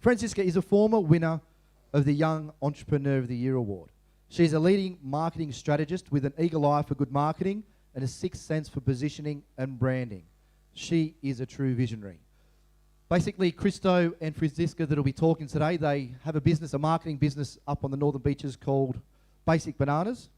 Franziska is a former winner of the Young Entrepreneur of the Year award. She's a leading marketing strategist with an eagle eye for good marketing and a sixth sense for positioning and branding. She is a true visionary. Basically, Christo and Franziska that will be talking today, they have a business, a marketing business up on the Northern Beaches called Basic Bananas.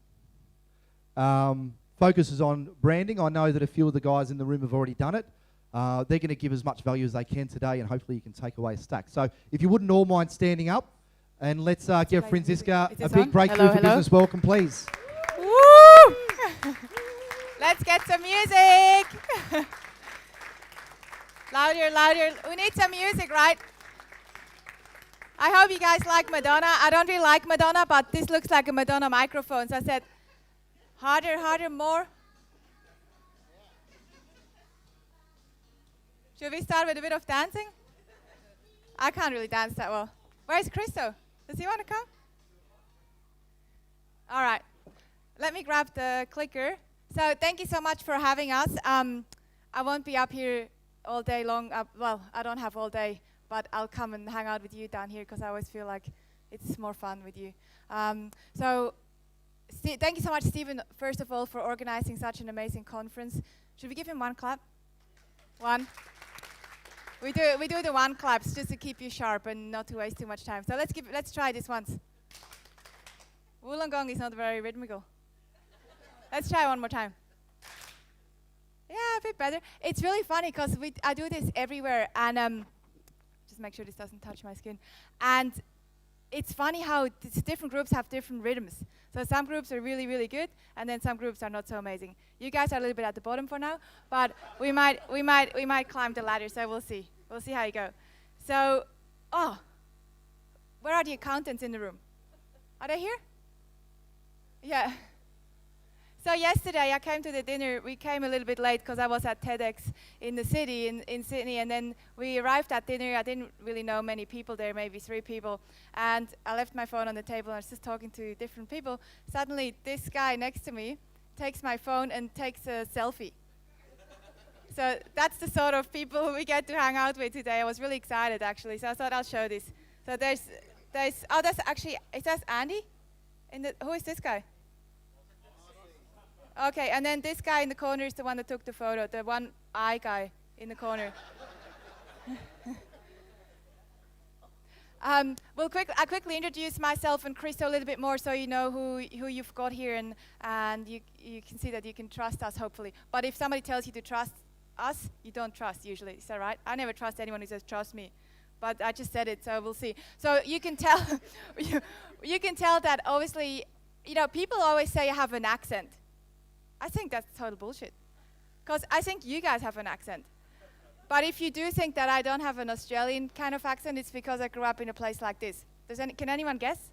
Focuses on branding. I know that a few of the guys in the room have already done it. They're going to give as much value as they can today, and hopefully you can take away a stack. So if you wouldn't all mind standing up, and let's give Franziska a big breakthrough for business. Welcome, please. Woo! Let's get some music. Louder, louder. We need some music, right? I hope you guys like Madonna. I don't really like Madonna, but this looks like a Madonna microphone. So I said, harder, harder, more. Should we start with a bit of dancing? I can't really dance that well. Where's Christo? Does he want to come? All right. Let me grab the clicker. So thank you so much for having us. I won't be up here all day long. Well, I don't have all day, but I'll come and hang out with you down here because I always feel like it's more fun with you. Thank you so much, Stephen, first of all, for organizing such an amazing conference. Should we give him one clap? One. We do the one claps just to keep you sharp and not to waste too much time. So let's try this once. Wollongong is not very rhythmical. Let's try one more time. Yeah, a bit better. It's really funny because I do this everywhere, and just make sure this doesn't touch my skin. And it's funny how different groups have different rhythms. So some groups are really, really good, and then some groups are not so amazing. You guys are a little bit at the bottom for now, but we might climb the ladder. So we'll see. We'll see how you go. So, where are the accountants in the room? Are they here? Yeah. So yesterday I came to the dinner. We came a little bit late because I was at TEDx in the city, in Sydney, and then we arrived at dinner. I didn't really know many people there, maybe 3 people, and I left my phone on the table and I was just talking to different people. Suddenly this guy next to me takes my phone and takes a selfie. So that's the sort of people we get to hang out with today. I was really excited actually, so I thought I'll show this. So that's actually, it says Andy? Who is this guy? Okay, and then this guy in the corner is the one that took the photo, the one eye guy in the corner. I'll quickly introduce myself and Christo a little bit more so you know who you've got here, and you can see that you can trust us, hopefully. But if somebody tells you to trust us, you don't trust usually. Is that right? I never trust anyone who says trust me. But I just said it, so we'll see. So you can tell, you can tell that obviously, people always say I have an accent. I think that's total bullshit, because I think you guys have an accent. But if you do think that I don't have an Australian kind of accent, it's because I grew up in a place like this. Can anyone guess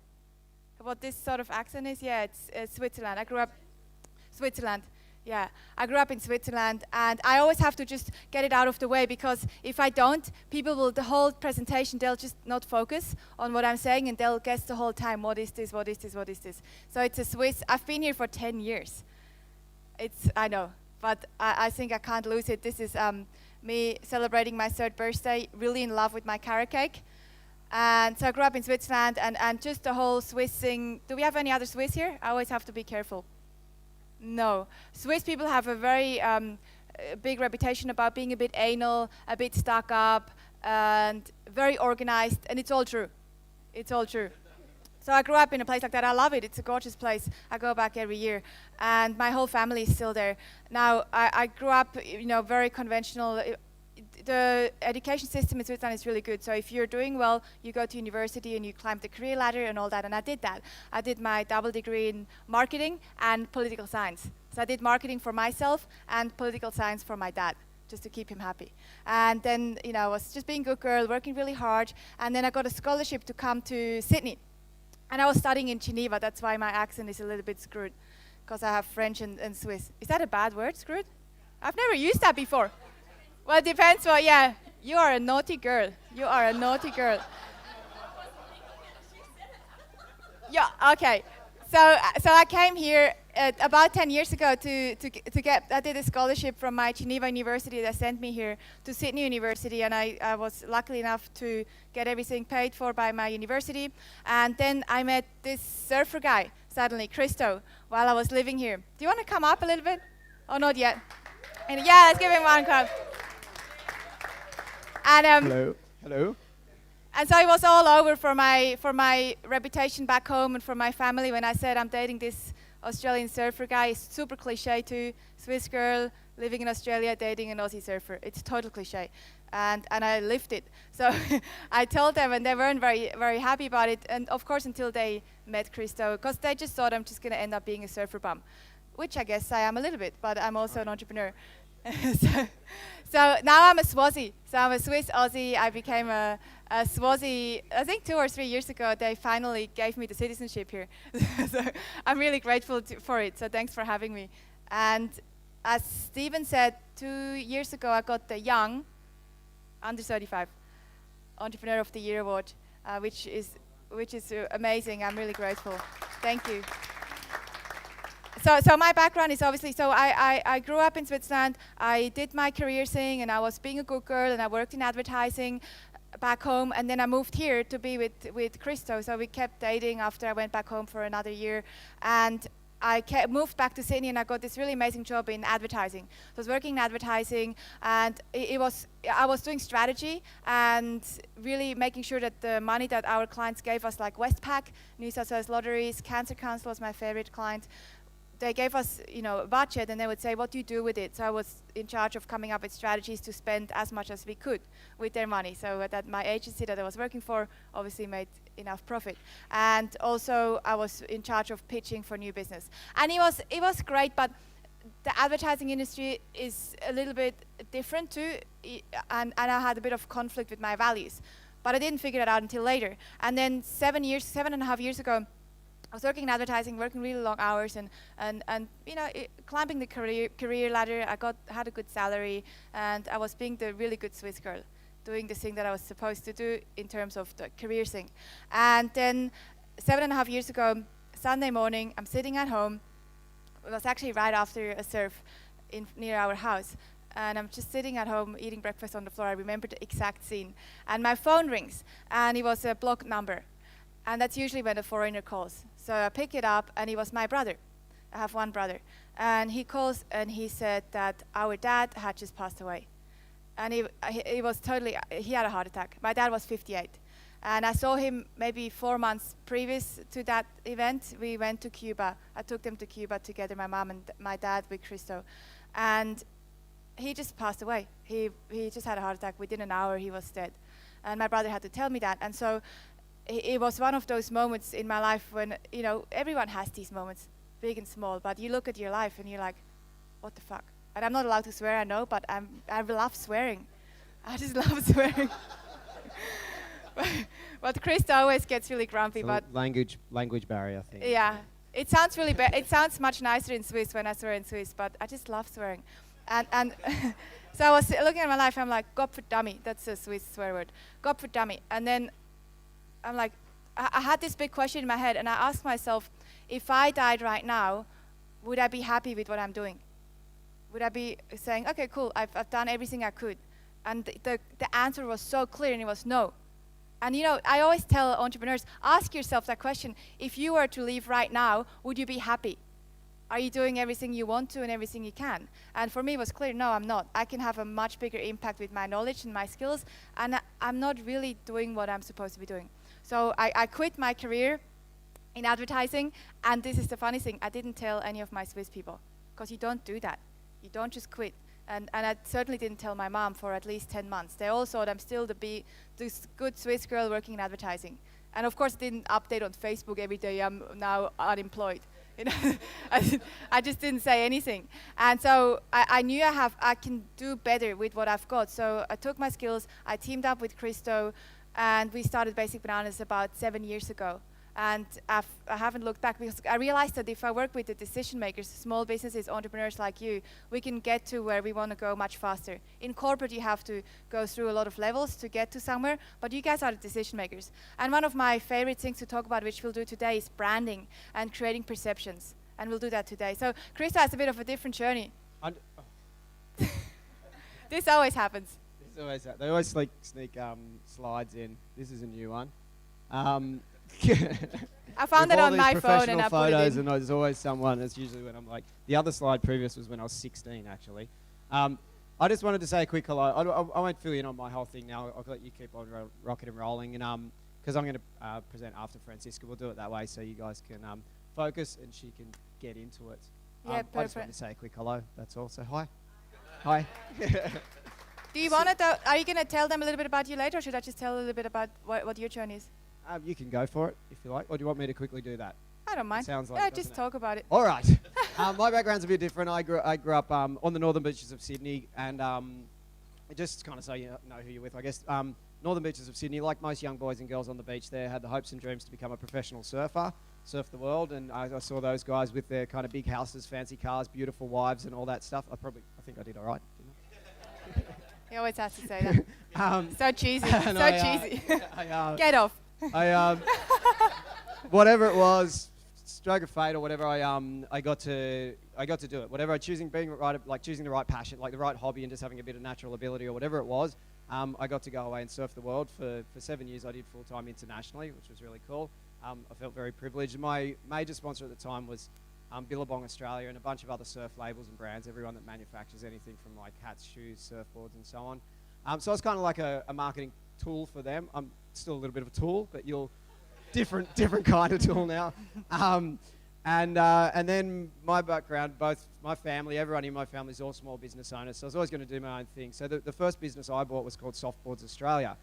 what this sort of accent is? Yeah, it's Switzerland. I grew up in Switzerland, and I always have to just get it out of the way, because if I don't, people will, the whole presentation, they'll just not focus on what I'm saying, and they'll guess the whole time, what is this, what is this, what is this? So it's a Swiss. I've been here for 10 years. I know, but I think I can't lose it. This is me celebrating my 3rd birthday, really in love with my carrot cake. And so I grew up in Switzerland, and just the whole Swiss thing. Do we have any other Swiss here? I always have to be careful. No. Swiss people have a very big reputation about being a bit anal, a bit stuck up, and very organized, and it's all true. It's all true. So I grew up in a place like that. I love it. It's a gorgeous place. I go back every year, and my whole family is still there. Now, I grew up, very conventional. The education system in Switzerland is really good. So if you're doing well, you go to university and you climb the career ladder and all that. And I did that. I did my double degree in marketing and political science. So I did marketing for myself and political science for my dad, just to keep him happy. And then, I was just being a good girl, working really hard. And then I got a scholarship to come to Sydney. And I was studying in Geneva. That's why my accent is a little bit screwed, because I have French and Swiss. Is that a bad word, screwed? I've never used that before. Well, it depends. Well, yeah, you are a naughty girl. You are a naughty girl. Yeah, okay. So I came here about 10 years ago, I did a scholarship from my Geneva University that sent me here to Sydney University, and I was lucky enough to get everything paid for by my university. And then I met this surfer guy, suddenly, Christo, while I was living here. Do you want to come up a little bit? Oh, not yet. And yeah, let's give him one clap. And Hello. Hello. and so it was all over for my reputation back home and for my family when I said I'm dating this Australian surfer guy. It's super cliche too. Swiss girl living in Australia dating an Aussie surfer. It's total cliche. And I lived it. So I told them, and they weren't very happy about it. And of course, until they met Christo, because they just thought I'm just going to end up being a surfer bum, which I guess I am a little bit, but I'm also an entrepreneur. so now I'm a Swazi. So I'm a Swiss Aussie. I became a Swazi, I think 2 or 3 years ago. They finally gave me the citizenship here. So I'm really grateful for it. So thanks for having me. And as Stephen said, 2 years ago I got the Young Under 35 Entrepreneur of the Year award, which is amazing. I'm really grateful. Thank you. So my background is obviously, I grew up in Switzerland. I did my career thing, and I was being a good girl, and I worked in advertising back home, and then I moved here to be with Christo. So we kept dating after I went back home for another year, and I moved back to Sydney, and I got this really amazing job in advertising. So I was working in advertising, and I was doing strategy and really making sure that the money that our clients gave us, like Westpac, New South Wales Lotteries, Cancer Council was my favorite client. They gave us, a budget, and they would say, what do you do with it? So I was in charge of coming up with strategies to spend as much as we could with their money. So that my agency that I was working for obviously made enough profit. And also I was in charge of pitching for new business. And it was great, but the advertising industry is a little bit different too, and I had a bit of conflict with my values. But I didn't figure it out until later. And then 7.5 years ago, I was working in advertising, working really long hours, and climbing the career ladder. I had a good salary, and I was being the really good Swiss girl, doing the thing that I was supposed to do in terms of the career thing. And then 7.5 years ago, Sunday morning, I'm sitting at home. It was actually right after a surf near our house. And I'm just sitting at home eating breakfast on the floor. I remember the exact scene. And my phone rings, and it was a blocked number. And that's usually when a foreigner calls. So I pick it up, and he was my brother. I have one brother. And he calls, and he said that our dad had just passed away. And he had a heart attack. My dad was 58. And I saw him maybe 4 months previous to that event. We went to Cuba. I took them to Cuba together, my mom and my dad with Christo. And he just passed away. He just had a heart attack. Within an hour, he was dead. And my brother had to tell me that. And so it was one of those moments in my life when, everyone has these moments, big and small, but you look at your life and you're like, what the fuck? And I'm not allowed to swear, I know, but I love swearing. I just love swearing. But Chris always gets really grumpy. So but language barrier, I think. Yeah, it sounds really bad. It sounds much nicer in Swiss when I swear in Swiss, but I just love swearing. And so I was looking at my life, I'm like, Gott für Dummy. That's a Swiss swear word. Gott für Dummy. And then I'm like, I had this big question in my head, and I asked myself, if I died right now, would I be happy with what I'm doing? Would I be saying, okay, cool, I've done everything I could? And the answer was so clear, and it was no. And I always tell entrepreneurs, ask yourself that question. If you were to leave right now, would you be happy? Are you doing everything you want to and everything you can? And for me, it was clear, no, I'm not. I can have a much bigger impact with my knowledge and my skills, and I'm not really doing what I'm supposed to be doing. So I quit my career in advertising, and this is the funny thing, I didn't tell any of my Swiss people, because you don't do that. You don't just quit. And I certainly didn't tell my mom for at least 10 months. They all thought I'm still this good Swiss girl working in advertising. And of course, didn't update on Facebook every day, I'm now unemployed. I just didn't say anything. And so I knew I can do better with what I've got. So I took my skills, I teamed up with Christo, and we started Basic Bananas about 7 years ago. And I haven't looked back, because I realized that if I work with the decision makers, small businesses, entrepreneurs like you, we can get to where we want to go much faster. In corporate, you have to go through a lot of levels to get to somewhere, but you guys are the decision makers. And one of my favorite things to talk about, which we'll do today, is branding and creating perceptions. and we'll do that today. So Krista has a bit of a different journey. This always happens. They always sneak slides in. This is a new one. I found it on my phone and I put it photos, in. and there's always someone. It's usually when I'm like, the other slide previous was when I was 16, actually. I just wanted to say a quick hello. I won't fill you in on my whole thing now. I'll let you keep on rocking and rolling. And because I'm going to present after Franziska, we'll do it that way so you guys can focus and she can get into it. Yeah, I just perfect. wanted to say a quick hello. That's all. So hi. Hi. Do you want to? Are you going to tell them a little bit about you later, or should I just tell a little bit about what your journey is? You can go for it if you like, or do you want me to quickly do that? I don't mind. Sounds like yeah, it, just doesn't it? talk about it. All right. My background's a bit different. I grew up on the northern beaches of Sydney, and just kind of so you know who you're with, I guess. Northern beaches of Sydney, like most young boys and girls on the beach there, had the hopes and dreams to become a professional surfer, surf the world, and I saw those guys with their kind of big houses, fancy cars, beautiful wives, and all that stuff. I think I did all right, didn't I? He always has to say that. So cheesy. and So I, cheesy. Get off. Whatever it was, stroke of fate or whatever, I got to do it. Whatever I choosing the right passion, like the right hobby, and just having a bit of natural ability or whatever it was, I got to go away and surf the world for 7 years. I did full-time internationally, which was really cool. I felt very privileged. My major sponsor at the time was Billabong Australia and a bunch of other surf labels and brands, everyone that manufactures anything from like hats, shoes, surfboards, and so on. So it's kind of like a marketing tool for them. I'm still a little bit of a tool, but different kind of tool now. And then my background, both my family, everyone in my family is all small business owners, so I was always going to do my own thing. So the first business I bought was called Softboards Australia.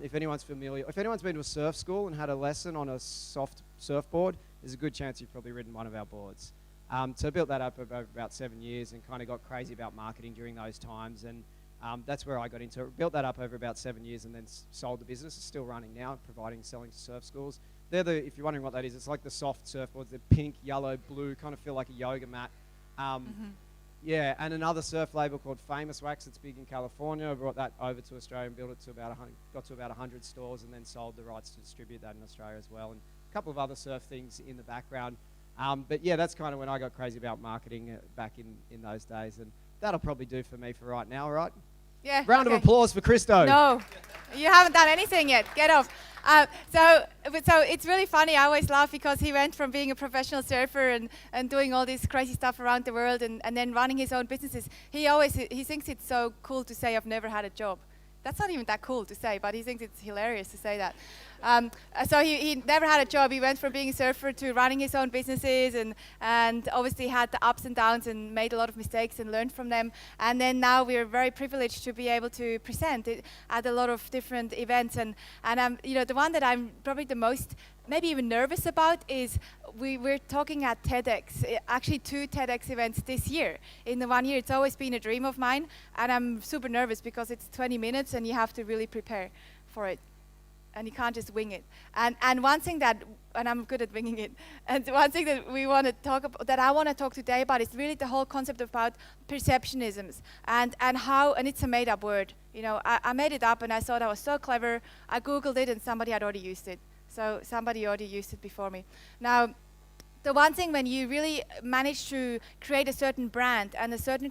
If anyone's familiar, if anyone's been to a surf school and had a lesson on a soft surfboard, there's a good chance you've probably ridden one of our boards. So I built that up over about 7 years and kind of got crazy about marketing during those times, and that's where I got into it. Built that up over about 7 years and then sold the business. It's still running now, selling to surf schools. If you're wondering what that is, it's like the soft surfboards. They're pink, yellow, blue, kind of feel like a yoga mat. Yeah, and another surf label called Famous Wax. It's big in California. I brought that over to Australia and built it to got to about 100 stores, and then sold the rights to distribute that in Australia as well, and a couple of other surf things in the background. But yeah, that's kind of when I got crazy about marketing back in those days, and that'll probably do for me for right now, all right? Yeah. Round of applause for Christo. No, you haven't done anything yet. Get off. So it's really funny. I always laugh because he went from being a professional surfer and doing all this crazy stuff around the world and then running his own businesses. He thinks it's so cool to say, I've never had a job. That's not even that cool to say, but he thinks it's hilarious to say that. So he never had a job. He went from being a surfer to running his own businesses and obviously had the ups and downs and made a lot of mistakes and learned from them. And then now we're very privileged to be able to present it at a lot of different events. And the one that I'm probably the most maybe even nervous about is we're talking at TEDx, actually 2 TEDx events this year. In the 1 year, it's always been a dream of mine, and I'm super nervous because it's 20 minutes and you have to really prepare for it. And you can't just wing it. And one thing and I'm good at winging it, and one thing that we want to talk about, that I want to talk today about, is really the whole concept about perceptionisms and how, and it's a made up word. I made it up and I thought I was so clever. I Googled it and somebody had already used it. So somebody already used it before me. Now, the one thing when you really manage to create a certain brand and a certain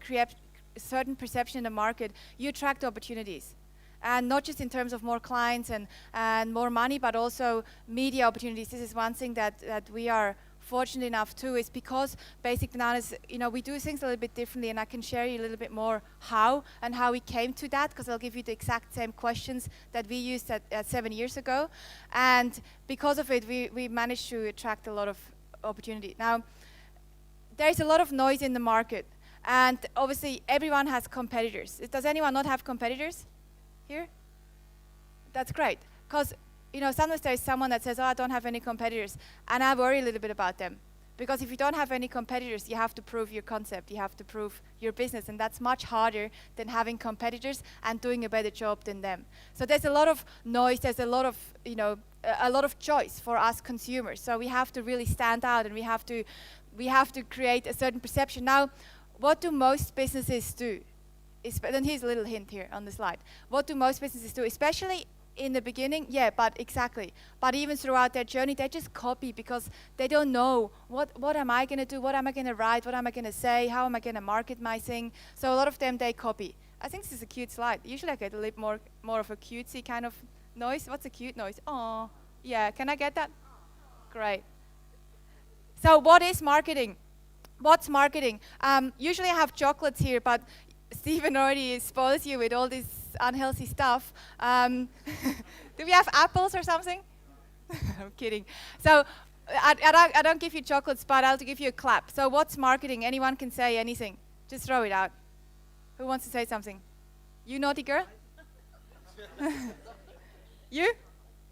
perception in the market, you attract opportunities. And not just in terms of more clients and more money, but also media opportunities. This is one thing that we are fortunate enough to, is because Basic Bananas, we do things a little bit differently, and I can share you a little bit more how we came to that, because I'll give you the exact same questions that we used at 7 years ago. And because of it, we managed to attract a lot of opportunity. Now, there's a lot of noise in the market, and obviously everyone has competitors. Does anyone not have competitors here? That's great, because sometimes there's someone that says, I don't have any competitors, and I worry a little bit about them, because if you don't have any competitors, you have to prove your concept, you have to prove your business, and that's much harder than having competitors and doing a better job than them. So there's a lot of noise, there's a lot of choice for us consumers, so we have to really stand out, and we have to create a certain perception. Now, what do most businesses do? And here's a little hint here on the slide. What do most businesses do, especially in the beginning, yeah, but exactly. But even throughout their journey, they just copy because they don't know what am I going to do, what am I going to write, what am I going to say, how am I going to market my thing. So a lot of them, they copy. I think this is a cute slide. Usually I get a little more of a cutesy kind of noise. What's a cute noise? Oh, yeah, can I get that? Great. So what is marketing? What's marketing? Usually I have chocolates here, but Stephen already spoils you with all this unhealthy stuff. Do we have apples or something? I'm kidding. So I don't give you chocolates, but I'll give you a clap. So what's marketing? Anyone can say anything. Just throw it out. Who wants to say something? You naughty girl? You?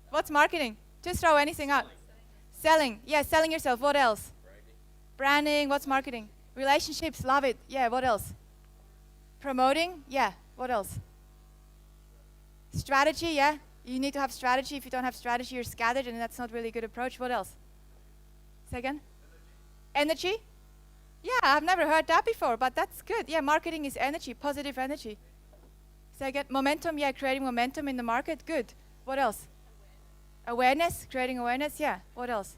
What's marketing? Just throw anything out. Selling. Yeah, selling yourself. What else? Branding. What's marketing? Relationships. Love it. Yeah, what else? Promoting. Yeah, what else? Strategy. Yeah, you need to have strategy. If you don't have strategy, you're scattered, and that's not really a good approach. What else? Say again? Energy? Yeah, I've never heard that before, but that's good. Yeah, marketing is energy, positive energy. Say again? Momentum. Yeah, creating momentum in the market. Good. What else? Awareness. Creating awareness. Yeah, what else?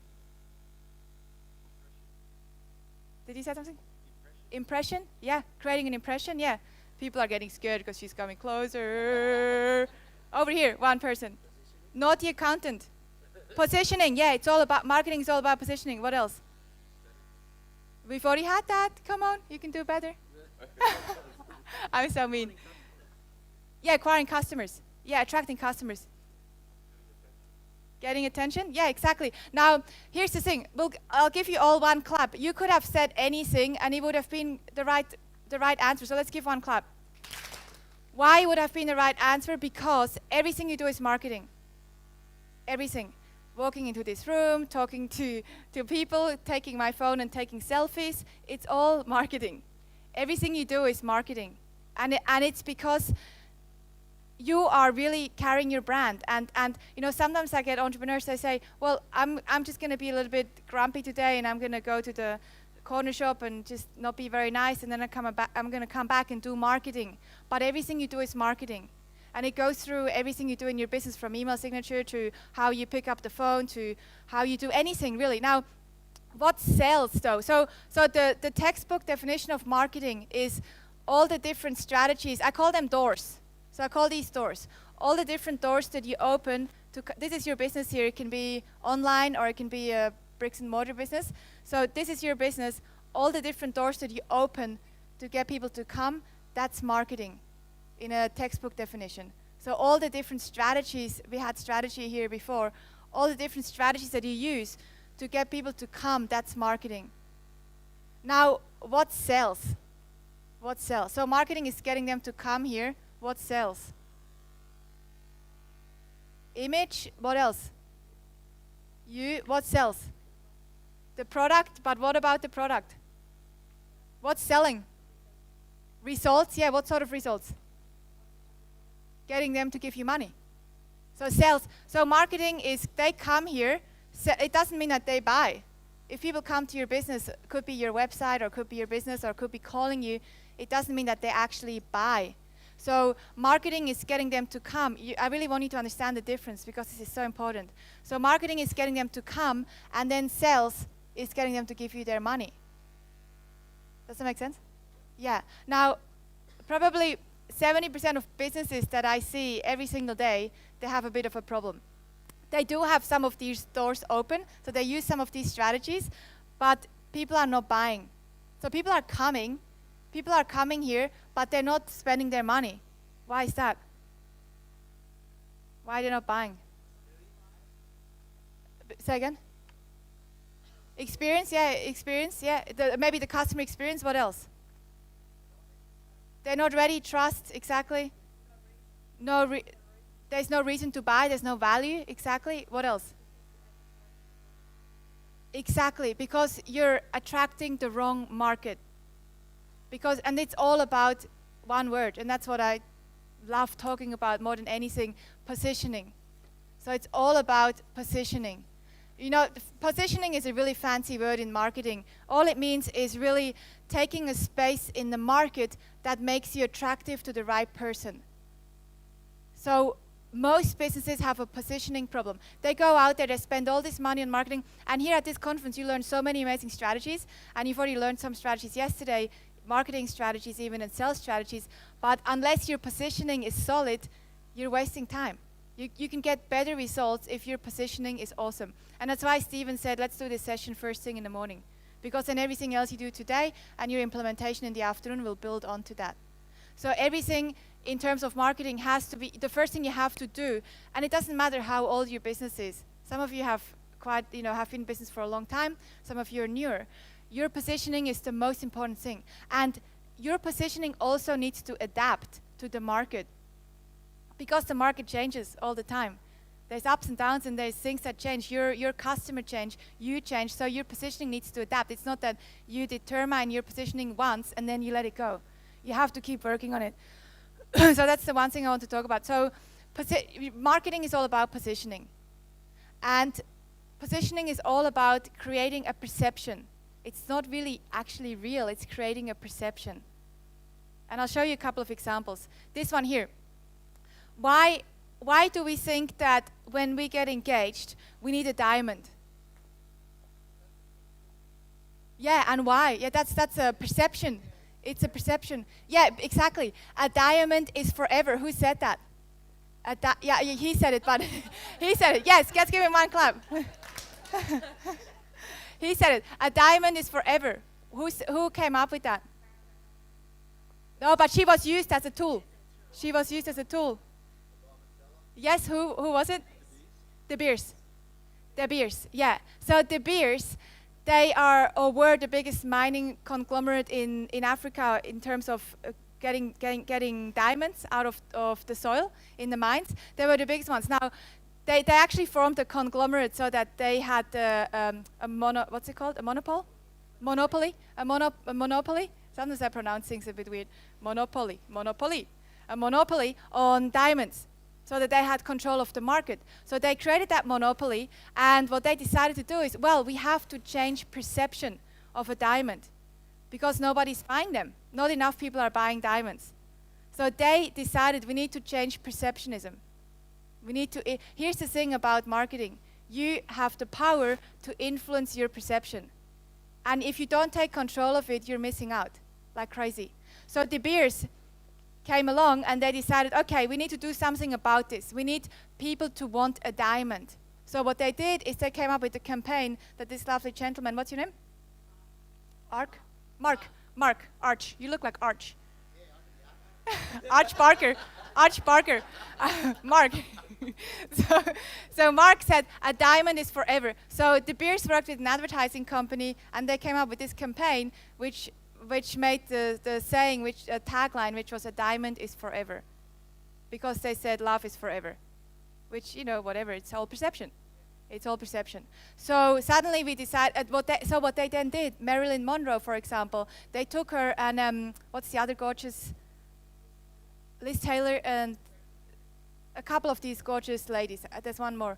Did you say something? Impression? Yeah, creating an impression. Yeah, people are getting scared because she's coming closer. Over here, one person. Naughty accountant. Positioning. Yeah, it's all about marketing. Is all about positioning. What else? We've already had that. Come on, you can do better. I'm so mean. Yeah, acquiring customers. Yeah, attracting customers. Getting attention? Yeah, exactly. Now, here's the thing. I'll give you all one clap. You could have said anything, and it would have been the right answer. So let's give one clap. Why would have been the right answer? Because everything you do is marketing. Everything. Walking into this room, talking to people, taking my phone and taking selfies. It's all marketing. Everything you do is marketing. And it's because you are really carrying your brand. And you know, sometimes I get entrepreneurs, they say, well, I'm just going to be a little bit grumpy today, and I'm going to go to the corner shop and just not be very nice, and then I'm going to come back and do marketing. But everything you do is marketing. And it goes through everything you do in your business, from email signature to how you pick up the phone to how you do anything, really. Now, what sells, though? So the textbook definition of marketing is all the different strategies. I call them doors. So I call these doors. All the different doors that you open to, this is your business here. It can be online or it can be a bricks and mortar business. So this is your business. All the different doors that you open to get people to come, that's marketing in a textbook definition. So all the different strategies, we had strategy here before, all the different strategies that you use to get people to come, that's marketing. Now, what sells? What sells? So marketing is getting them to come here. What sells? Image. What else? What sells? The product. But what about the product? What's selling? Results. Yeah, what sort of results? Getting them to give you money. So sales. So marketing is, they come here. So it doesn't mean that they buy. If people come to your business, could be your website or could be your business or could be calling you, it doesn't mean that they actually buy. So marketing is getting them to come. I really want you to understand the difference because this is so important. So marketing is getting them to come, and then sales is getting them to give you their money. Does that make sense? Yeah. Now, probably 70% of businesses that I see every single day, they have a bit of a problem. They do have some of these doors open, so they use some of these strategies, but people are not buying. So people are coming here, but they're not spending their money. Why is that? Why are they not buying? Say again? Experience, yeah. Maybe the customer experience, what else? They're not ready, trust, exactly. There's no reason to buy, there's no value, exactly. What else? Exactly, because you're attracting the wrong market. And it's all about one word, and that's what I love talking about more than anything, positioning. So it's all about positioning. You know, positioning is a really fancy word in marketing. All it means is really taking a space in the market that makes you attractive to the right person. So most businesses have a positioning problem. They go out there, they spend all this money on marketing, and here at this conference you learn so many amazing strategies, and you've already learned some strategies yesterday, marketing strategies even, and sales strategies, but unless your positioning is solid, you're wasting time. You can get better results if your positioning is awesome. And that's why Steven said, let's do this session first thing in the morning, because then everything else you do today and your implementation in the afternoon will build onto that. So everything in terms of marketing has to be the first thing you have to do, and it doesn't matter how old your business is. Some of you have have been in business for a long time, some of you are newer. Your positioning is the most important thing, and your positioning also needs to adapt to the market, because the market changes all the time. There's ups and downs, and there's things that change. Your customer change, you change, so your positioning needs to adapt. It's not that you determine your positioning once and then you let it go. You have to keep working on it. So that's the one thing I want to talk about. So marketing is all about positioning. And positioning is all about creating a perception. It's not really actually real, it's creating a perception. And I'll show you a couple of examples. This one here. Why do we think that when we get engaged, we need a diamond? Yeah, and why? Yeah, that's a perception. It's a perception. Yeah, exactly. A diamond is forever. Who said that? Yeah, he said it, but he said it. Yes, let's give him one clap. He said it. A diamond is forever. Who came up with that? No, but she was used as a tool. She was used as a tool. Yes, who was it? De Beers. De Beers, yeah. So De Beers, they are or were the biggest mining conglomerate in Africa in terms of getting diamonds out of the soil in the mines. They were the biggest ones. Now, they actually formed a conglomerate so that they had what's it called? A monopoly? Monopoly? A monopoly? Sometimes I pronounce things a bit weird. Monopoly. A monopoly on diamonds, so that they had control of the market. So they created that monopoly, and what they decided to do is, well, we have to change perception of a diamond, because nobody's buying them. Not enough people are buying diamonds. So they decided we need to change perceptionism. Here's the thing about marketing. You have the power to influence your perception. And if you don't take control of it, you're missing out like crazy. So De Beers came along and they decided, okay, we need to do something about this. We need people to want a diamond. So what they did is they came up with a campaign that this lovely gentleman, what's your name? Mark, Arch. You look like Arch. Arch Barker. Mark. So Mark said, a diamond is forever. So De Beers worked with an advertising company, and they came up with this campaign, which made the saying, a tagline, which was a diamond is forever. Because they said love is forever. Which, whatever, it's all perception. It's all perception. So suddenly we decided, what they then did, Marilyn Monroe, for example, they took her and, what's the other gorgeous, Liz Taylor, and a couple of these gorgeous ladies. There's one more.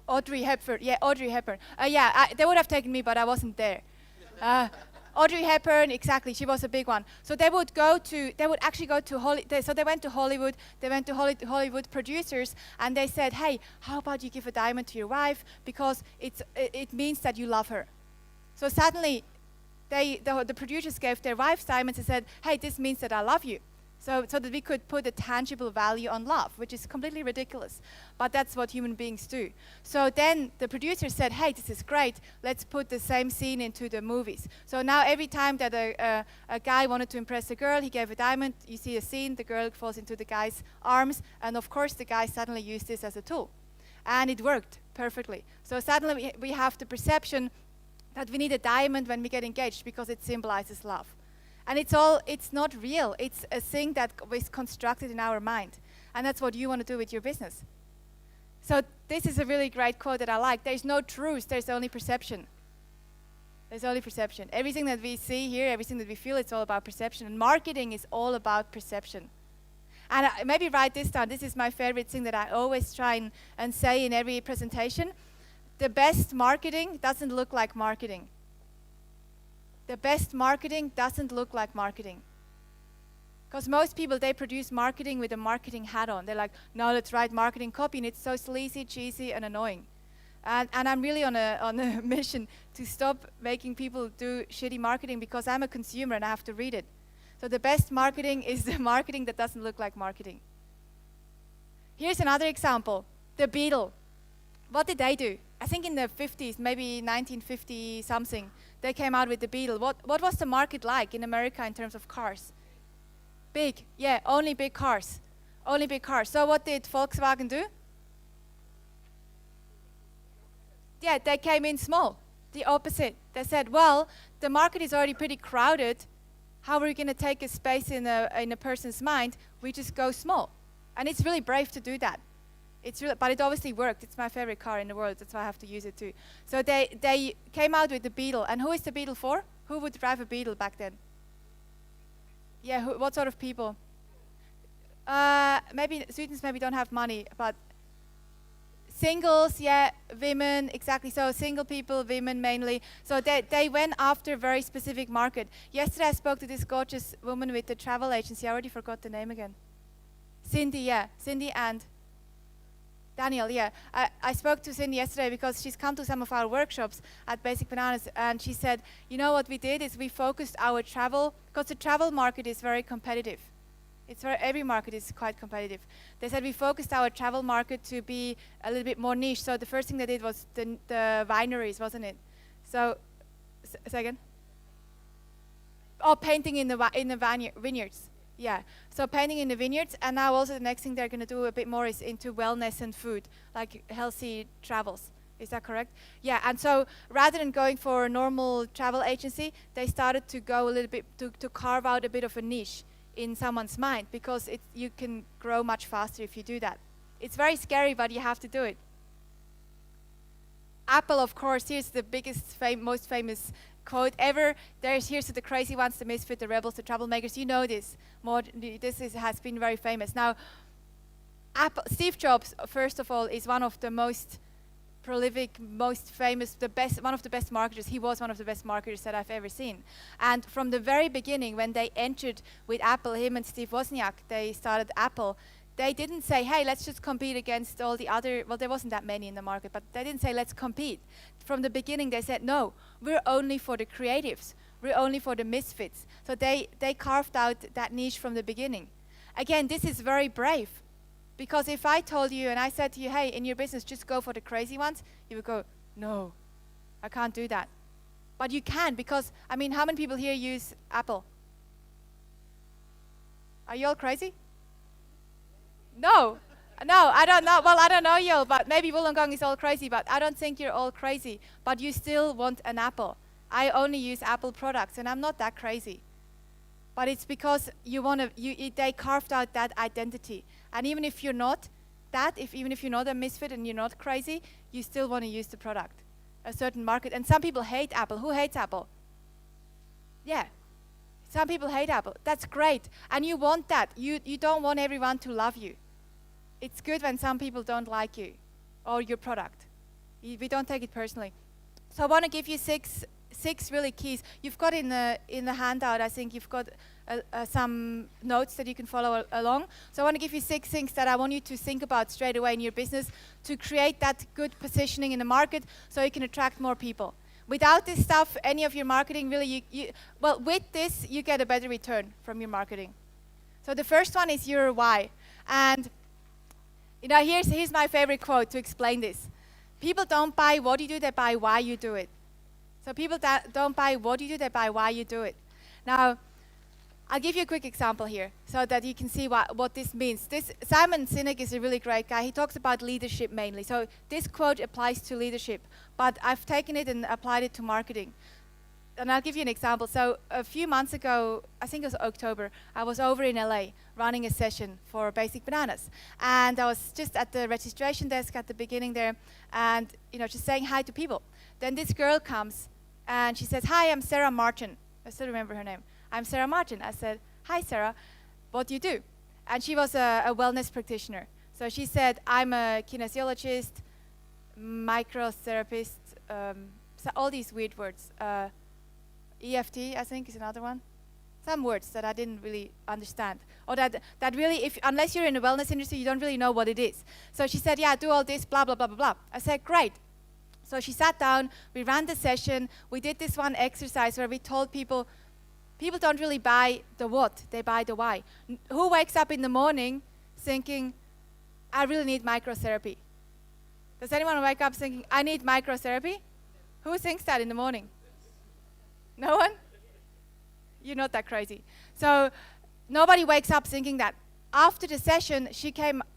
Audrey Hepburn. Yeah, Audrey Hepburn. They would have taken me, but I wasn't there. Audrey Hepburn, exactly. She was a big one. So they would actually go to Hollywood. So they went to Hollywood. They went to Hollywood producers, and they said, "Hey, how about you give a diamond to your wife, because it means that you love her." So suddenly, the producers gave their wives diamonds and said, "Hey, this means that I love you." So that we could put a tangible value on love, which is completely ridiculous. But that's what human beings do. So then the producer said, hey, this is great. Let's put the same scene into the movies. So now every time that a guy wanted to impress a girl, he gave a diamond. You see a scene, the girl falls into the guy's arms. And of course, the guy suddenly used this as a tool. And it worked perfectly. So suddenly we have the perception that we need a diamond when we get engaged, because it symbolizes love. And it's not real. It's a thing that is constructed in our mind. And that's what you want to do with your business. So this is a really great quote that I like. There's no truth, there's only perception. There's only perception. Everything that we see here, everything that we feel, it's all about perception. And marketing is all about perception. And maybe write this down. This is my favorite thing that I always try and say in every presentation. The best marketing doesn't look like marketing. The best marketing doesn't look like marketing. Because most people, they produce marketing with a marketing hat on. They're like, no, let's write marketing copy, and it's so sleazy, cheesy, and annoying. And I'm really on a mission to stop making people do shitty marketing, because I'm a consumer and I have to read it. So the best marketing is the marketing that doesn't look like marketing. Here's another example, the Beetle. What did they do? I think in the 50s, maybe 1950 something, they came out with the Beetle. What was the market like in America in terms of cars? Big, yeah, only big cars. Only big cars. So what did Volkswagen do? Yeah, they came in small, the opposite. They said, well, the market is already pretty crowded. How are we going to take a space in a person's mind? We just go small. And it's really brave to do that. But it obviously worked. It's my favorite car in the world. That's why I have to use it too. So they came out with the Beetle. And who is the Beetle for? Who would drive a Beetle back then? Yeah, what sort of people? Maybe students maybe don't have money, but singles, yeah, women, exactly. So single people, women mainly. So they went after a very specific market. Yesterday I spoke to this gorgeous woman with the travel agency. I already forgot the name again. Cindy, yeah. Cindy and Daniel, yeah. I spoke to Cindy yesterday because she's come to some of our workshops at Basic Bananas, and she said, you know what we did is we focused our travel, because the travel market is very competitive. Every market is quite competitive. They said we focused our travel market to be a little bit more niche. So the first thing they did was the wineries, wasn't it? So, second? Oh, painting in the vineyards. Yeah, so painting in the vineyards, and now also the next thing they're going to do a bit more is into wellness and food, like healthy travels. Is that correct? Yeah, and so rather than going for a normal travel agency, they started to go a little bit, to carve out a bit of a niche in someone's mind, because you can grow much faster if you do that. It's very scary, but you have to do it. Apple, of course, here's the biggest, most famous quote ever. Here's to the crazy ones, the misfit, the rebels, the troublemakers. You know this. Has been very famous. Now, Steve Jobs, first of all, is one of the most prolific, most famous, one of the best marketers. He was one of the best marketers that I've ever seen. And from the very beginning, when they entered with Apple, him and Steve Wozniak, they started Apple. They didn't say, hey, let's just compete against all the other, well, there wasn't that many in the market, but they didn't say, let's compete. From the beginning, they said, no, we're only for the creatives. We're only for the misfits. So they carved out that niche from the beginning. Again, this is very brave. Because if I told you and I said to you, hey, in your business, just go for the crazy ones, you would go, no, I can't do that. But you can, because, I mean, how many people here use Apple? Are you all crazy? No, I don't know. Well, I don't know you all, but maybe Wollongong is all crazy, but I don't think you're all crazy. But you still want an Apple. I only use Apple products, and I'm not that crazy. But it's because they carved out that identity. And even if you're not even if you're not a misfit and you're not crazy, you still want to use the product, a certain market. And some people hate Apple. Who hates Apple? Yeah. Some people hate Apple. That's great. And you want that. You don't want everyone to love you. It's good when some people don't like you or your product. We don't take it personally. So I want to give you six really keys. You've got in the handout, I think you've got some notes that you can follow along. So I want to give you 6 things that I want you to think about straight away in your business to create that good positioning in the market so you can attract more people. Without this stuff, any of your marketing really, well, with this, you get a better return from your marketing. So the first one is your why. And here's my favorite quote to explain this. People don't buy what you do, they buy why you do it. So people don't buy what you do, they buy why you do it. Now, I'll give you a quick example here so that you can see what this means. Simon Sinek is a really great guy. He talks about leadership mainly. So this quote applies to leadership, but I've taken it and applied it to marketing. And I'll give you an example. So a few months ago, I think it was October, I was over in LA running a session for Basic Bananas. And I was just at the registration desk at the beginning there and just saying hi to people. Then this girl comes and she says, hi, I'm Sarah Martin. I still remember her name. I'm Sarah Martin. I said, hi, Sarah, what do you do? And she was a wellness practitioner. So she said, I'm a kinesiologist, microtherapist, so all these weird words. EFT, I think, is another one. Some words that I didn't really understand. Or that really, unless you're in the wellness industry, you don't really know what it is. So she said, yeah, do all this, blah, blah, blah, blah, blah. I said, great. So she sat down, we ran the session, we did this one exercise where we told people don't really buy the what, they buy the why. Who wakes up in the morning thinking, I really need microtherapy? Does anyone wake up thinking, I need microtherapy? Who thinks that in the morning? No one? You're not that crazy. So nobody wakes up thinking that. After the session,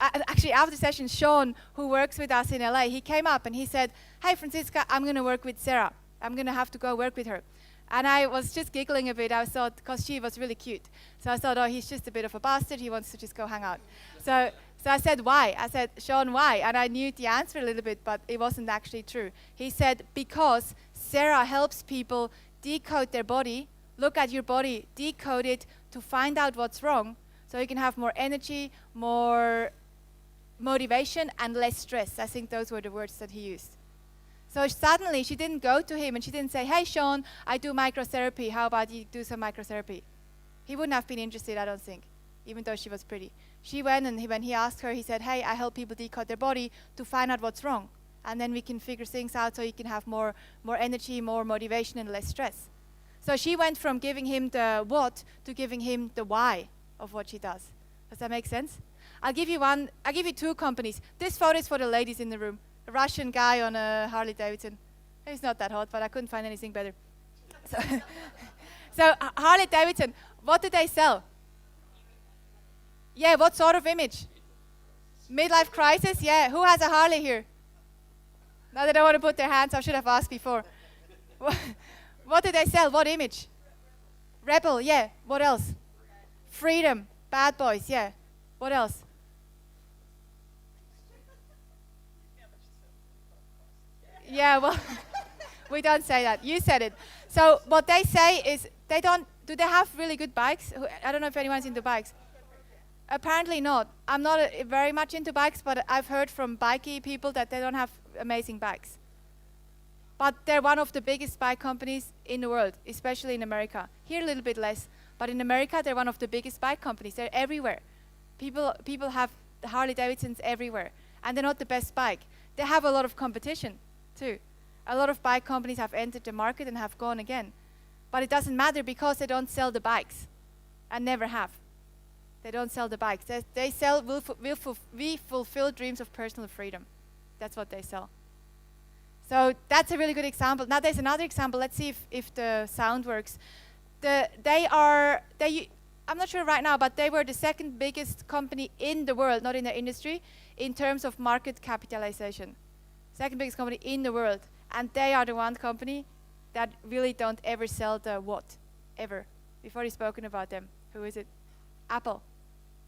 after the session, Sean, who works with us in LA, he came up and he said, hey, Franziska, I'm going to work with Sarah. I'm going to have to go work with her. And I was just giggling a bit. I thought, because she was really cute. So I thought, oh, he's just a bit of a bastard. He wants to just go hang out. So I said, why? I said, Sean, why? And I knew the answer a little bit, but it wasn't actually true. He said, because Sarah helps people decode their body, look at your body, decode it to find out what's wrong, so you can have more energy, more motivation, and less stress. I think those were the words that he used. So suddenly, she didn't go to him and she didn't say, hey, Sean, I do microtherapy. How about you do some microtherapy? He wouldn't have been interested, I don't think, even though she was pretty. She went and when he asked her, he said, hey, I help people decode their body to find out what's wrong. And then we can figure things out so you can have more energy, more motivation, and less stress. So she went from giving him the what to giving him the why of what she does. Does that make sense? I'll give you two companies. This photo is for the ladies in the room. A Russian guy on a Harley Davidson. He's not that hot, but I couldn't find anything better. So Harley Davidson, what do they sell? Yeah, what sort of image? Midlife crisis? Yeah, who has a Harley here? Now they don't want to put their hands, I should have asked before. What do they sell? What image? Rebel, yeah. What else? Freedom, bad boys, yeah. What else? Yeah, well, we don't say that. You said it. So what they say is do they have really good bikes? I don't know if anyone's into bikes. Apparently not. I'm not very much into bikes, but I've heard from bikey people that they don't have amazing bikes. But they're one of the biggest bike companies in the world, especially in America. Here a little bit less, but in America they're one of the biggest bike companies. They're everywhere. People have Harley Davidsons everywhere, and they're not the best bike. They have a lot of competition too. A lot of bike companies have entered the market and have gone again. But it doesn't matter because they don't sell the bikes, and never have. They don't sell the bikes. They sell, we fulfill dreams of personal freedom. That's what they sell. So that's a really good example. Now there's another example. Let's see if the sound works. I'm not sure right now, but they were the second biggest company in the world, not in the industry, in terms of market capitalization. Second biggest company in the world. And they are the one company that really don't ever sell the what, ever. We've already spoken about them. Who is it? Apple.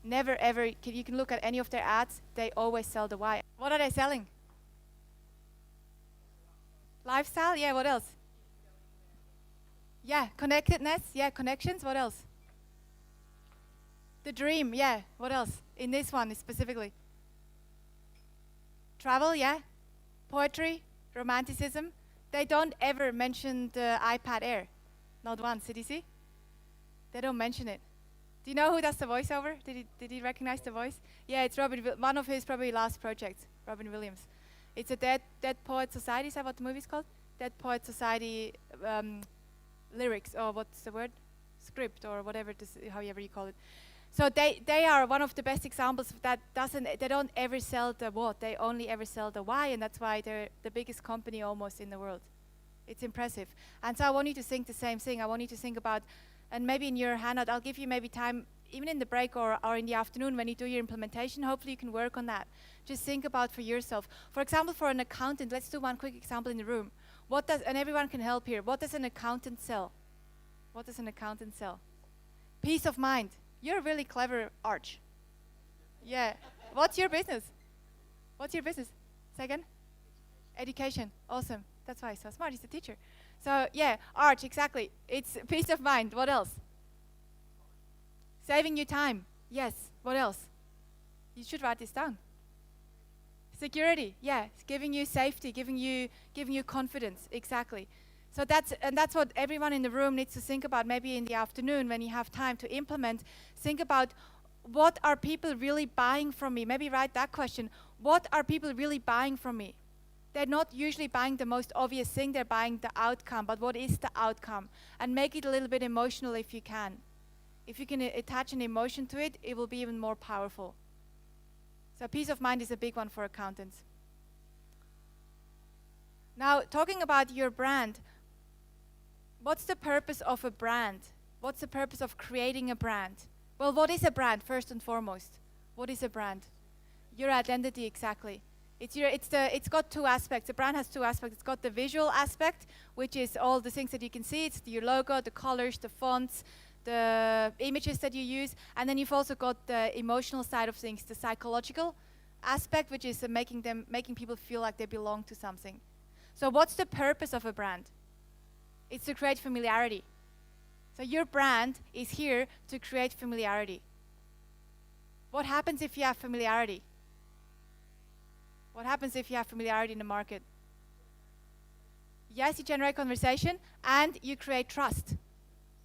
Never ever, you can look at any of their ads, they always sell the why. What are they selling? Lifestyle, yeah, what else? Yeah, connectedness, yeah, connections, what else? The dream, yeah, what else? In this one specifically. Travel, yeah. Poetry, romanticism. They don't ever mention the iPad Air. Not once, did you see? They don't mention it. Do you know who does the voiceover? Did he recognize the voice? Yeah, it's one of his probably last projects, Robin Williams. It's a Dead Poet Society, is that what the movie's called? Dead Poet Society lyrics, or what's the word? Script, or whatever, however you call it. So they are one of the best examples that they don't ever sell the what, they only ever sell the why, and that's why they're the biggest company almost in the world. It's impressive. And so I want you to think the same thing. I want you to think about, and maybe in your handout, I'll give you maybe time, even in the break or in the afternoon when you do your implementation, hopefully you can work on that. Just think about for yourself. For example, for an accountant, let's do one quick example in the room. And everyone can help here. What does an accountant sell? What does an accountant sell? Peace of mind. You're a really clever, Arch. Yeah. What's your business? What's your business? Say again? Education. Awesome. That's why he's so smart. He's a teacher. So, yeah, Arch, exactly. It's peace of mind. What else? Saving you time. Yes. What else? You should write this down. Security. Yeah. It's giving you safety, giving you confidence. Exactly. So that's what everyone in the room needs to think about, maybe in the afternoon when you have time to implement. Think about, what are people really buying from me? Maybe write that question. What are people really buying from me? They're not usually buying the most obvious thing, they're buying the outcome. But what is the outcome? And make it a little bit emotional if you can. If you can attach an emotion to it, it will be even more powerful. So peace of mind is a big one for accountants. Now, talking about your brand, what's the purpose of a brand? What's the purpose of creating a brand? Well, what is a brand, first and foremost? What is a brand? Your identity, exactly. It's got two aspects. A brand has two aspects. It's got the visual aspect, which is all the things that you can see. It's your logo, the colors, the fonts, the images that you use. And then you've also got the emotional side of things, the psychological aspect, which is making people feel like they belong to something. So what's the purpose of a brand? It's to create familiarity. So your brand is here to create familiarity. What happens if you have familiarity? What happens if you have familiarity in the market? Yes, you generate conversation and you create trust.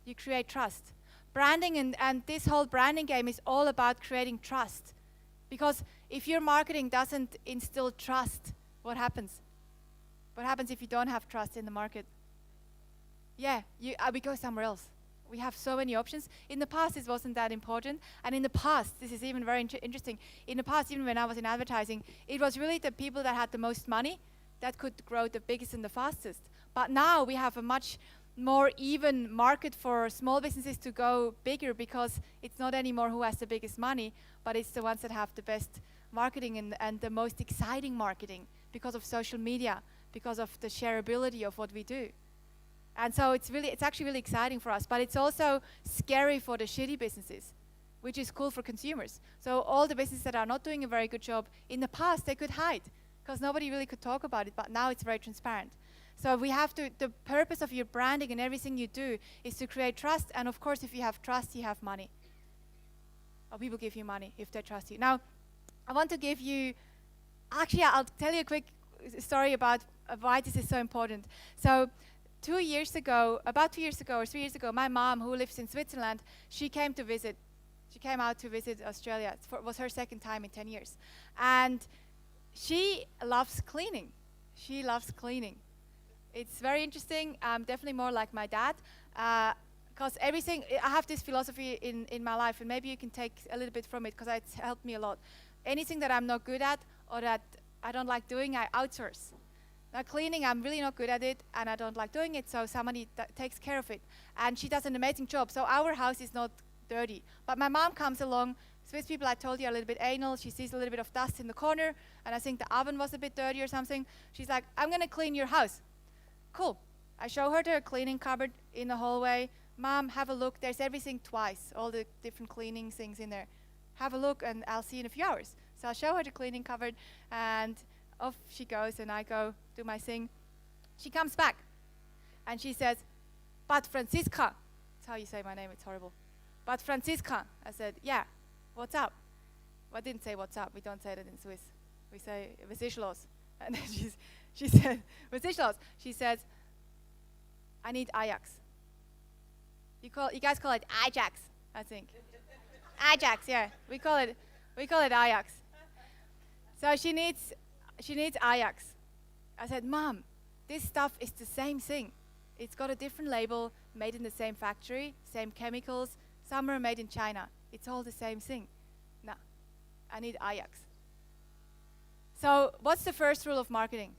You create trust. Branding and this whole branding game is all about creating trust. Because if your marketing doesn't instill trust, what happens? What happens if you don't have trust in the market? Yeah, we go somewhere else. We have so many options. In the past, this wasn't that important. And in the past, this is even very interesting. In the past, even when I was in advertising, it was really the people that had the most money that could grow the biggest and the fastest. But now we have a much more even market for small businesses to go bigger, because it's not anymore who has the biggest money, but it's the ones that have the best marketing and the most exciting marketing because of social media, because of the shareability of what we do. And so it's actually really exciting for us, but it's also scary for the shitty businesses, which is cool for consumers. So all the businesses that are not doing a very good job, in the past they could hide because nobody really could talk about it, but now it's very transparent. So the purpose of your branding and everything you do is to create trust, and of course if you have trust, you have money. Or people give you money if they trust you. Now, I want to give you, actually I'll tell you a quick story about why this is so important. So, about 2 years ago or 3 years ago, my mom, who lives in Switzerland, she came to visit. She came out to visit Australia. It was her second time in 10 years. And she loves cleaning. She loves cleaning. It's very interesting. Definitely more like my dad. Because everything, I have this philosophy in my life, and maybe you can take a little bit from it, because it's helped me a lot. Anything that I'm not good at or that I don't like doing, I outsource. Now cleaning, I'm really not good at it, and I don't like doing it, so somebody takes care of it. And she does an amazing job, so our house is not dirty. But my mom comes along. Swiss people, I told you, are a little bit anal. She sees a little bit of dust in the corner, and I think the oven was a bit dirty or something. She's like, I'm going to clean your house. Cool. I show her the cleaning cupboard in the hallway. Mom, have a look. There's everything twice, all the different cleaning things in there. Have a look, and I'll see you in a few hours. So I'll show her the cleaning cupboard, and off she goes, and I go do my thing. She comes back, and she says, but Franziska, that's how you say my name, it's horrible. But Franziska, I said, yeah, what's up? Well, I didn't say what's up, we don't say that in Swiss. We say, was ist los? And then she said, was ist los? She says, I need Ajax. You guys call it Ajax, I think. Ajax, yeah, we call it Ajax. So she needs Ajax. I said, Mom, this stuff is the same thing. It's got a different label, made in the same factory, same chemicals. Some are made in China. It's all the same thing. No, I need Ajax. So what's the first rule of marketing?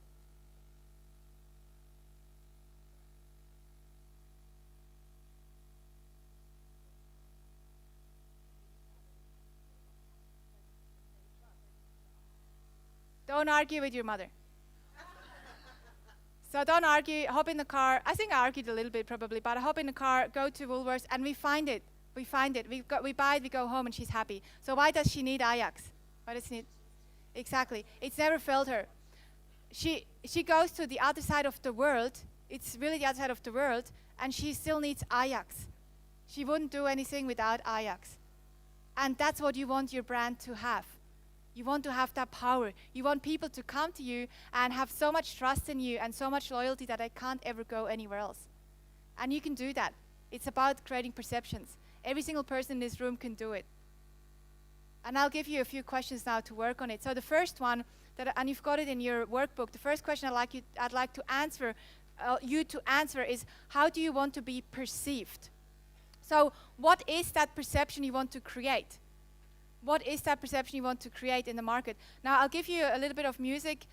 Don't argue with your mother. So don't argue, hop in the car. I think I argued a little bit probably, but I hop in the car, go to Woolworths, and we find it. We find it. We buy it, we go home, and she's happy. So why does she need Ajax? Why does she need? Exactly. It's never failed her. She goes to the other side of the world. It's really the other side of the world, and she still needs Ajax. She wouldn't do anything without Ajax. And that's what you want your brand to have. You want to have that power. You want people to come to you and have so much trust in you and so much loyalty that they can't ever go anywhere else. And you can do that. It's about creating perceptions. Every single person in this room can do it. And I'll give you a few questions now to work on it. So the first one, and you've got it in your workbook, the first question I'd like to answer, you to answer is, how do you want to be perceived? So what is that perception you want to create? What is that perception you want to create in the market? Now, I'll give you a little bit of music,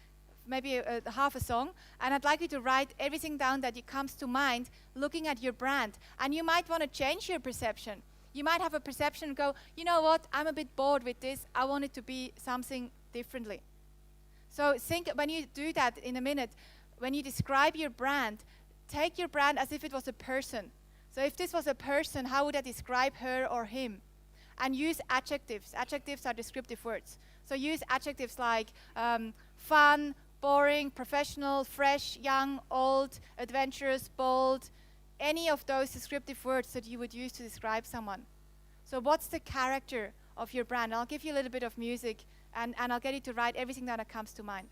maybe half a song, and I'd like you to write everything down that comes to mind looking at your brand. And you might want to change your perception. You might have a perception and go, you know what, I'm a bit bored with this. I want it to be something differently. So think, when you do that in a minute, when you describe your brand, take your brand as if it was a person. So if this was a person, how would I describe her or him? And use adjectives. Adjectives are descriptive words. So use adjectives like fun, boring, professional, fresh, young, old, adventurous, bold, any of those descriptive words that you would use to describe someone. So what's the character of your brand? I'll give you a little bit of music, and I'll get you to write everything that comes to mind.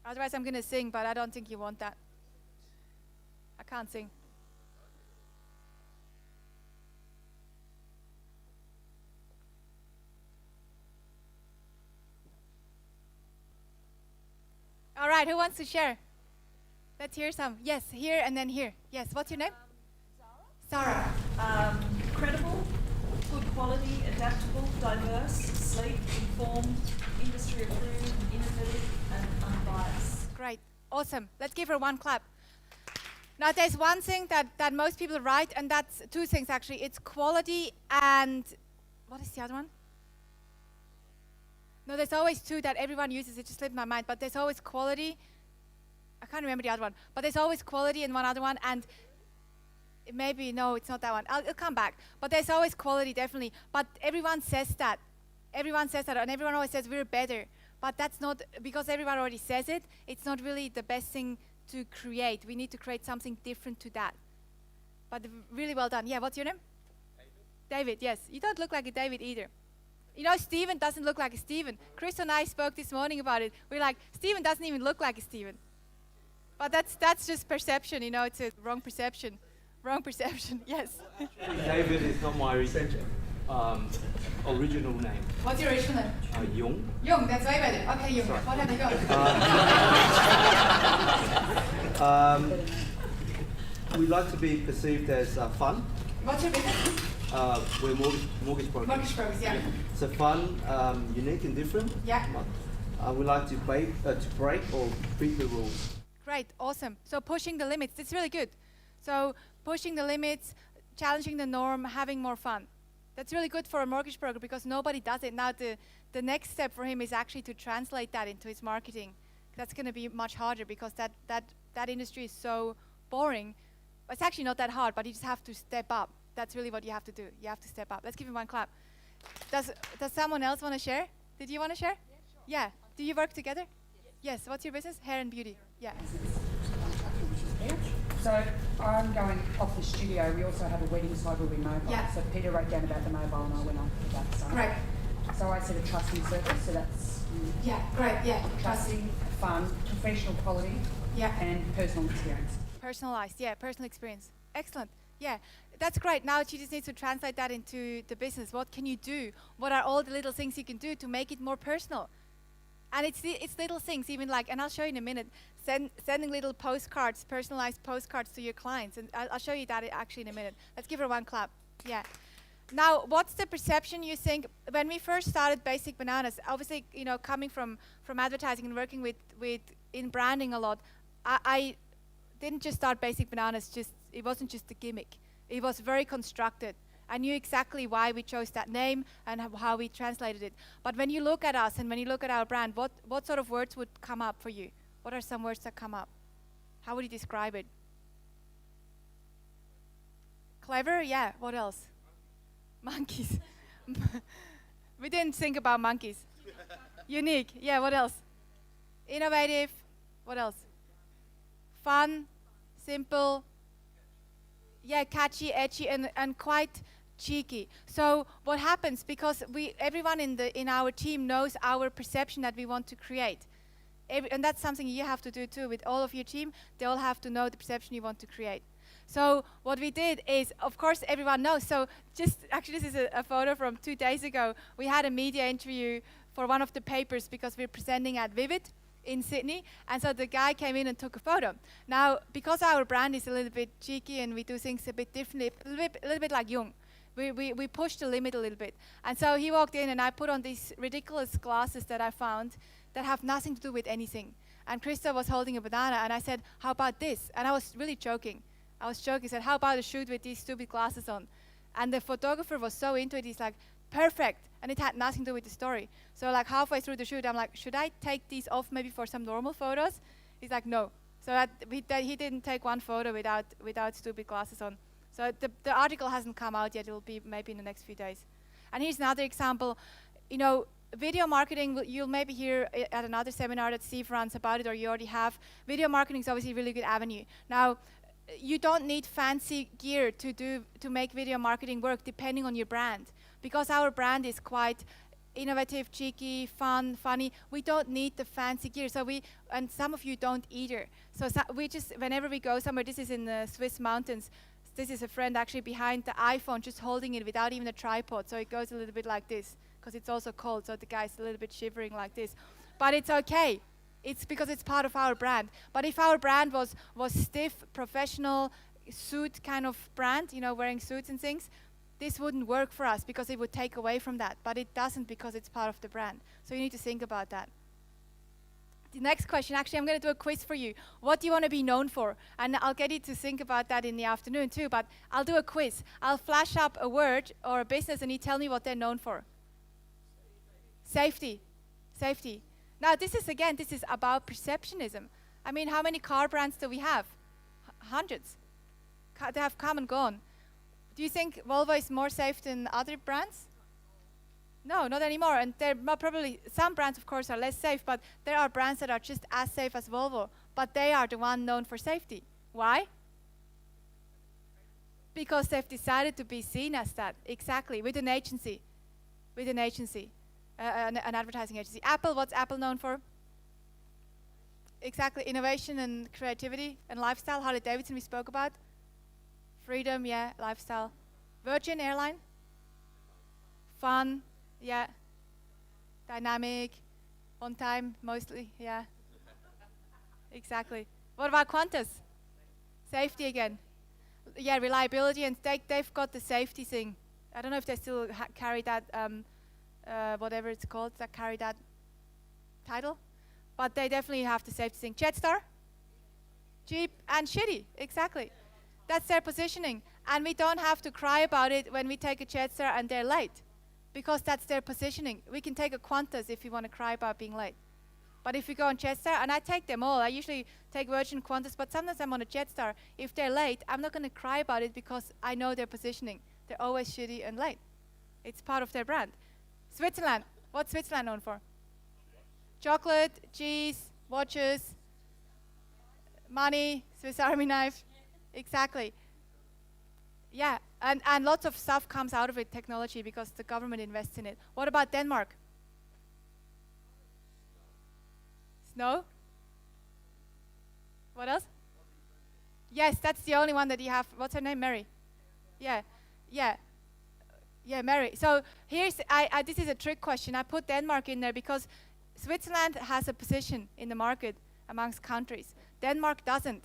Otherwise I'm going to sing, but I don't think you want that. I can't sing. All right, who wants to share? Let's hear some. Yes, here and then here. Yes, what's your name? Sarah. Credible, good quality, adaptable, diverse, sleek, informed, industry approved, innovative, and unbiased. Great, awesome. Let's give her one clap. Now, there's one thing that most people write, and that's two things actually. It's quality and, what is the other one? No, there's always two that everyone uses. It just slipped my mind. But there's always quality. I can't remember the other one. But there's always quality in one other one. And maybe, no, it's not that one. It'll come back. But there's always quality, definitely. But everyone says that. Everyone says that. And everyone always says we're better. But that's not, because everyone already says it, it's not really the best thing to create. We need to create something different to that. But really well done. Yeah, what's your name? David, yes. You don't look like a David either. You know, Stephen doesn't look like a Stephen. Chris and I spoke this morning about it. We're like, Stephen doesn't even look like a Stephen. But that's just perception, you know, it's a wrong perception. Wrong perception, yes. David is not my original name. What's your original name? Jung. Jung, that's way better. Okay, Jung, what have you got? We like to be perceived as fun. What's your business? We're mortgage brokers. Mortgage brokers, yeah. So fun, unique and different. Yeah. We like to break or beat the rules. Great, awesome. So pushing the limits, it's really good. So pushing the limits, challenging the norm, having more fun. That's really good for a mortgage broker because nobody does it. Now the next step for him is actually to translate that into his marketing. That's going to be much harder because that industry is so boring. It's actually not that hard, but you just have to step up. That's really what you have to do. You have to step up. Let's give him one clap. Does someone else want to share? Did you want to share? Yeah, sure. Do you work together? Yes. What's your business? Hair and beauty. Yeah. So I'm going off the studio. We also have a wedding side where we mobile. Yeah. So Peter wrote down about the mobile and I went on with that side. Right. So I said a trusting service. So that's Yeah, great. Yeah. trusting, fun, professional quality, Yeah. and personal experience. Personalized. Yeah, personal experience. Excellent. Yeah, that's great. Now she just needs to translate that into the business. What can you do? What are all the little things you can do to make it more personal? And it's little things, even like, and I'll show you in a minute, sending little postcards, personalized postcards to your clients. And I'll show you that actually in a minute. Let's give her one clap. Yeah. Now, what's the perception you think, when we first started Basic Bananas, obviously, you know, coming from advertising and working with in branding a lot, I didn't just start Basic Bananas, it wasn't just a gimmick. It was very constructed. I knew exactly why we chose that name and how we translated it. But when you look at us and when you look at our brand, what sort of words would come up for you? What are some words that come up? How would you describe it? Clever? Yeah. What else? Monkeys. We didn't think about monkeys. Unique. Yeah. What else? Innovative. What else? Fun. Simple. Yeah, catchy, edgy, and quite cheeky. So what happens, because everyone in our team knows our perception that we want to create. And that's something you have to do too with all of your team. They all have to know the perception you want to create. So what we did is, of course, everyone knows. So actually, this is a photo from 2 days ago. We had a media interview for one of the papers because we're presenting at Vivid in Sydney. And so the guy came in and took a photo. Now, because our brand is a little bit cheeky and we do things a bit differently, a little bit like Jung. We pushed the limit a little bit. And so he walked in and I put on these ridiculous glasses that I found that have nothing to do with anything. And Krista was holding a banana and I said, how about this? And I was really joking. I said, how about a shoot with these stupid glasses on? And the photographer was so into it, he's like, perfect. And it had nothing to do with the story. So like halfway through the shoot, I'm like, should I take these off maybe for some normal photos? He's like, no. So he didn't take one photo without stupid glasses on. So the article hasn't come out yet. It will be maybe in the next few days. And here's another example. Video marketing, you'll maybe hear at another seminar that Steve runs about it, or you already have. Video marketing is obviously a really good avenue. Now, you don't need fancy gear to make video marketing work, depending on your brand. Because our brand is quite innovative, cheeky, fun, funny. We don't need the fancy gear. And some of you don't either. So we just, whenever we go somewhere, this is in the Swiss mountains. This is a friend actually behind the iPhone, just holding it without even a tripod. So it goes a little bit like this, because it's also cold. So the guy's a little bit shivering like this. But it's okay. It's because it's part of our brand. But if our brand was stiff, professional, suit kind of brand, wearing suits and things, this wouldn't work for us because it would take away from that. But it doesn't, because it's part of the brand. So you need to think about that. The next question, actually, I'm going to do a quiz for you. What do you want to be known for? And I'll get you to think about that in the afternoon too, but I'll do a quiz. I'll flash up a word or a business and you tell me what they're known for. Safety. Safety. Now, this is about perceptionism. I mean, how many car brands do we have? Hundreds. They have come and gone. Do you think Volvo is more safe than other brands? No, not anymore. And there are probably some brands, of course, are less safe, but there are brands that are just as safe as Volvo, but they are the one known for safety. Why? Because they've decided to be seen as that. Exactly, with an agency. An advertising agency. Apple, what's Apple known for? Exactly, innovation and creativity and lifestyle. Harley Davidson we spoke about. Freedom, yeah, lifestyle. Virgin Airline? Fun, yeah. Dynamic, on time, mostly, yeah. Exactly. What about Qantas? Safety again. Yeah, reliability, and they've got the safety thing. I don't know if they still carry that, whatever it's called, that carry that title. But they definitely have the safety thing. Jetstar? Cheap and shitty, exactly. That's their positioning. And we don't have to cry about it when we take a Jetstar and they're late, because that's their positioning. We can take a Qantas if we want to cry about being late. But if we go on Jetstar, and I take them all, I usually take Virgin, Qantas, but sometimes I'm on a Jetstar. If they're late, I'm not going to cry about it because I know their positioning. They're always shitty and late. It's part of their brand. Switzerland. What's Switzerland known for? Chocolate, cheese, watches, money, Swiss Army knife. Exactly. Yeah, and lots of stuff comes out of it, technology, because the government invests in it. What about Denmark? Snow? What else? Yes, that's the only one that you have. What's her name? Mary. Yeah, Mary. So here's, this is a trick question. I put Denmark in there because Switzerland has a position in the market amongst countries. Denmark doesn't.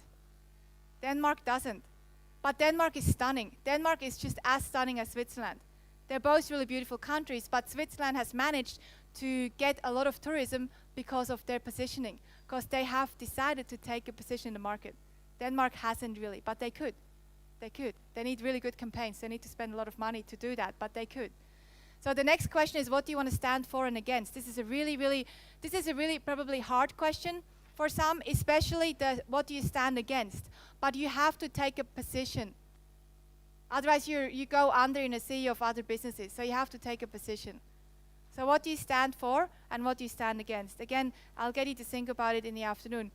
But Denmark is stunning. Denmark is just as stunning as Switzerland. They're both really beautiful countries, but Switzerland has managed to get a lot of tourism because of their positioning, because they have decided to take a position in the market. Denmark hasn't really, but they could. They need really good campaigns. They need to spend a lot of money to do that, but they could. So the next question is, what do you want to stand for and against? This is a really probably hard question for some, especially what do you stand against? But you have to take a position. Otherwise, you go under in a sea of other businesses. So you have to take a position. So what do you stand for and what do you stand against? Again, I'll get you to think about it in the afternoon.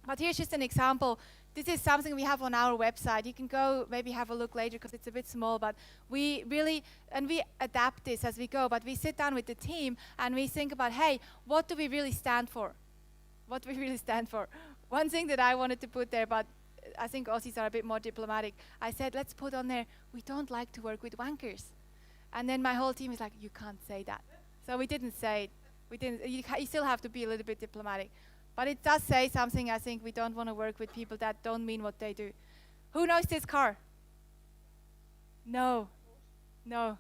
But here's just an example. This is something we have on our website. You can go maybe have a look later because it's a bit small, but we really, and we adapt this as we go, but we sit down with the team and we think about, hey, what do we really stand for? What do we really stand for? One thing that I wanted to put there, but I think Aussies are a bit more diplomatic. I said, let's put on there, we don't like to work with wankers. And then my whole team is like, you can't say that. So we didn't say it. We didn't. You still have to be a little bit diplomatic. But it does say something. I think we don't want to work with people that don't mean what they do. Who knows this car? No. No.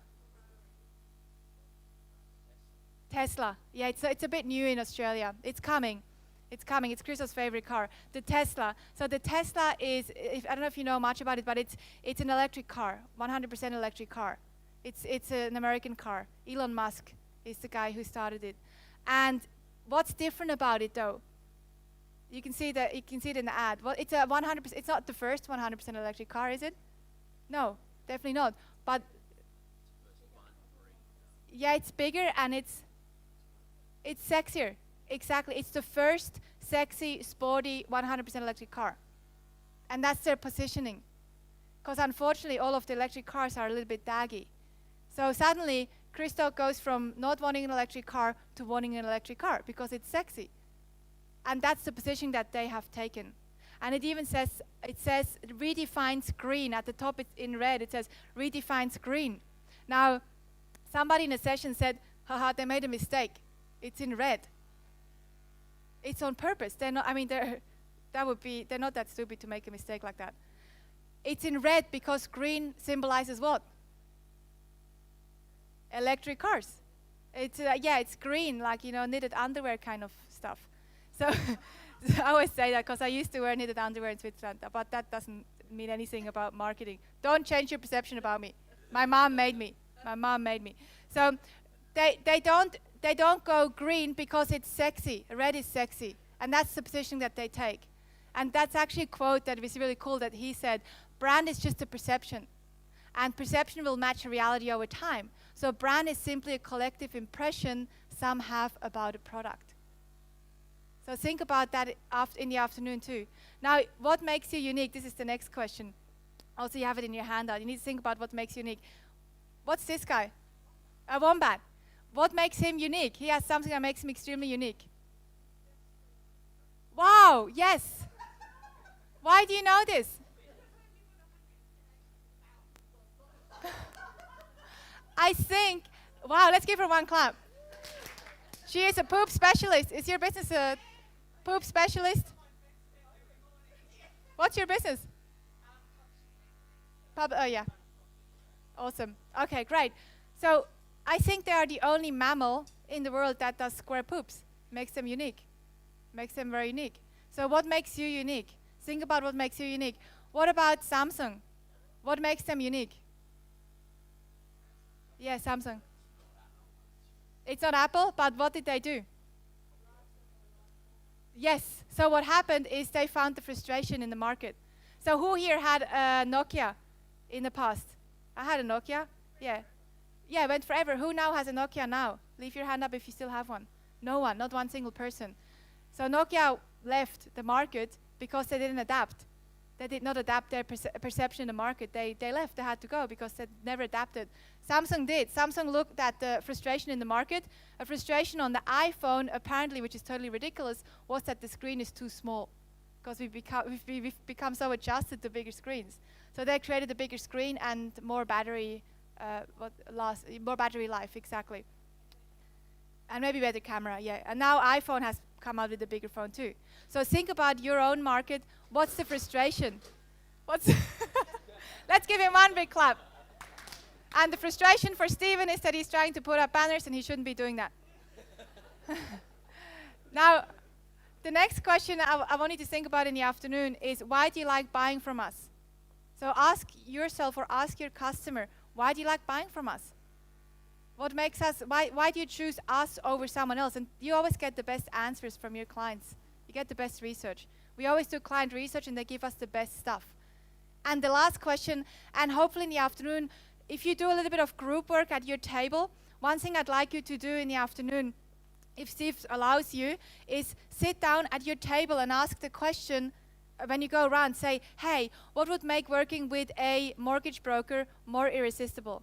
Tesla. Yeah, it's a bit new in Australia. It's coming. It's coming. It's Chris's favorite car. The Tesla. So the Tesla is, I don't know if you know much about it, but it's an electric car, 100% electric car. It's an American car. Elon Musk is the guy who started it. And what's different about it, though? You can see it in the ad. Well, it's a 100%. It's not the first 100% electric car, is it? No, definitely not. But yeah, it's bigger and it's sexier. Exactly. It's the first sexy, sporty 100% electric car, and that's their positioning. Because unfortunately, all of the electric cars are a little bit daggy. So suddenly, Christo goes from not wanting an electric car to wanting an electric car because it's sexy. And that's the position that they have taken. And it even says, redefines green. At the top, it's in red, it says, redefines green. Now, somebody in a session said, haha, they made a mistake. It's in red. It's on purpose. They're not, they're not that stupid to make a mistake like that. It's in red because green symbolizes what? Electric cars. It's green, like, knitted underwear kind of stuff. So I always say that because I used to wear knitted underwear in Switzerland, but that doesn't mean anything about marketing. Don't change your perception about me. My mom made me. So they don't go green because it's sexy. Red is sexy, and that's the position that they take. And that's actually a quote that was really cool that he said, brand is just a perception, and perception will match reality over time. So brand is simply a collective impression some have about a product. So think about that in the afternoon too. Now, what makes you unique? This is the next question. Also, you have it in your handout. You need to think about what makes you unique. What's this guy? A wombat. What makes him unique? He has something that makes him extremely unique. Wow, yes. Why do you know this? I think, wow, let's give her one clap. She is a poop specialist. Is your business a poop specialist? What's your business? Oh, yeah. Awesome. Okay, great. So I think they are the only mammal in the world that does square poops. Makes them unique. Makes them very unique. So what makes you unique? Think about what makes you unique. What about Samsung? What makes them unique? Yeah, Samsung. It's not Apple, but what did they do? Yes. So what happened is they found the frustration in the market. So who here had a Nokia in the past? I had a Nokia. Yeah. Yeah, it went forever. Who now has a Nokia now? Leave your hand up if you still have one. No one, not one single person. So Nokia left the market because they didn't adapt. They did not adapt their perception in the market. They left. They had to go because they never adapted. Samsung did. Samsung looked at the frustration in the market. A frustration on the iPhone, apparently, which is totally ridiculous, was that the screen is too small because we've become so adjusted to bigger screens. So they created a bigger screen and more battery, more battery life, exactly. And maybe better camera, yeah. And now iPhone has come out with a bigger phone too. So think about your own market. What's the frustration? Let's give him one big clap. And the frustration for Stephen is that he's trying to put up banners and he shouldn't be doing that. Now, the next question I want you to think about in the afternoon is, why do you like buying from us? So ask yourself or ask your customer, why do you like buying from us? What makes us, why do you choose us over someone else? And you always get the best answers from your clients. You get the best research. We always do client research and they give us the best stuff. And the last question, and hopefully in the afternoon, if you do a little bit of group work at your table, one thing I'd like you to do in the afternoon, if Steve allows you, is sit down at your table and ask the question, when you go around, say, hey, what would make working with a mortgage broker more irresistible?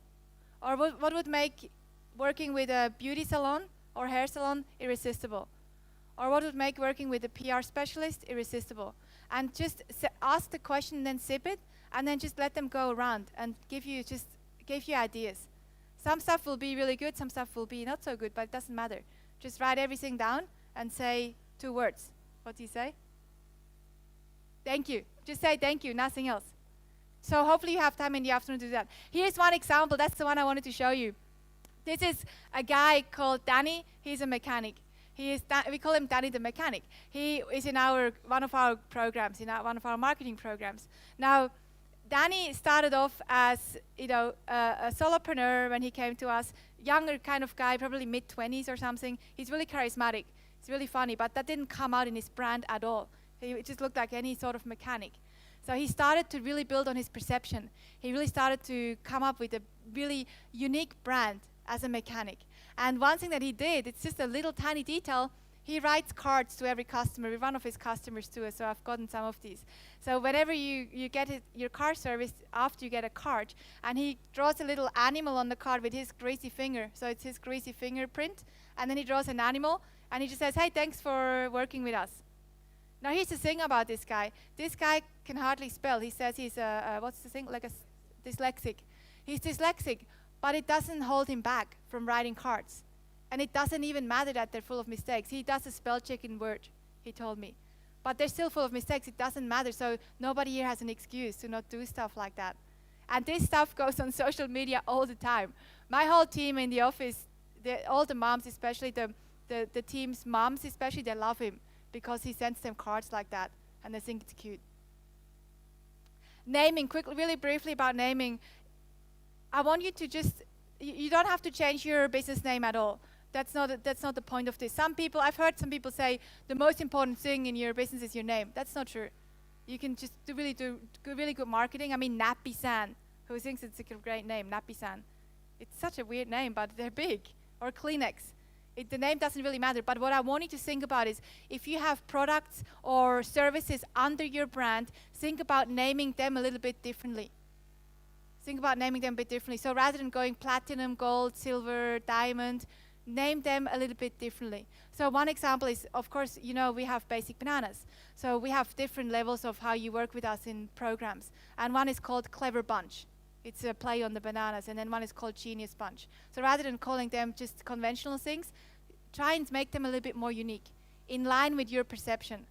Or what would make working with a beauty salon or hair salon irresistible? Or what would make working with a PR specialist irresistible? And just ask the question and then sip it, and then just let them go around and give you ideas. Some stuff will be really good, some stuff will be not so good, but it doesn't matter. Just write everything down and say 2 words. What do you say? Thank you. Just say thank you, nothing else. So hopefully you have time in the afternoon to do that. Here's one example. That's the one I wanted to show you. This is a guy called Danny. He's a mechanic. We call him Danny the mechanic. He is in one of our programs, one of our marketing programs. Now, Danny started off as a solopreneur when he came to us. Younger kind of guy, probably mid-20s or something. He's really charismatic. He's really funny, but that didn't come out in his brand at all. He just looked like any sort of mechanic. So he started to really build on his perception. He really started to come up with a really unique brand as a mechanic. And one thing that he did, it's just a little tiny detail, he writes cards to every customer. We're one of his customers too, so I've gotten some of these. So whenever you get your car serviced, after you get a card, and he draws a little animal on the card with his greasy finger. So it's his greasy fingerprint, and then he draws an animal, and he just says, hey, thanks for working with us. Now here's the thing about this guy. This guy can hardly spell. He says he's dyslexic. He's dyslexic, but it doesn't hold him back from writing cards. And it doesn't even matter that they're full of mistakes. He does a spell check in Word, he told me. But they're still full of mistakes. It doesn't matter. So nobody here has an excuse to not do stuff like that. And this stuff goes on social media all the time. My whole team in the office, all the moms, especially the team's moms, especially, they love him because he sends them cards like that, and they think it's cute. Naming, quickly, really briefly about naming. I want you to you don't have to change your business name at all. That's not the point of this. I've heard some people say the most important thing in your business is your name. That's not true. You can just do really good marketing. I mean, Nappy-san, who thinks it's a great name, Nappy-san. It's such a weird name, but they're big. Or Kleenex. The name doesn't really matter, but what I want you to think about is if you have products or services under your brand, think about naming them a little bit differently. Think about naming them a bit differently. So rather than going platinum, gold, silver, diamond, name them a little bit differently. So one example is, of course, we have basic bananas. So we have different levels of how you work with us in programs. And one is called Clever Bunch. It's a play on the bananas. And then one is called Genius Bunch. So rather than calling them just conventional things, try and make them a little bit more unique, in line with your perception.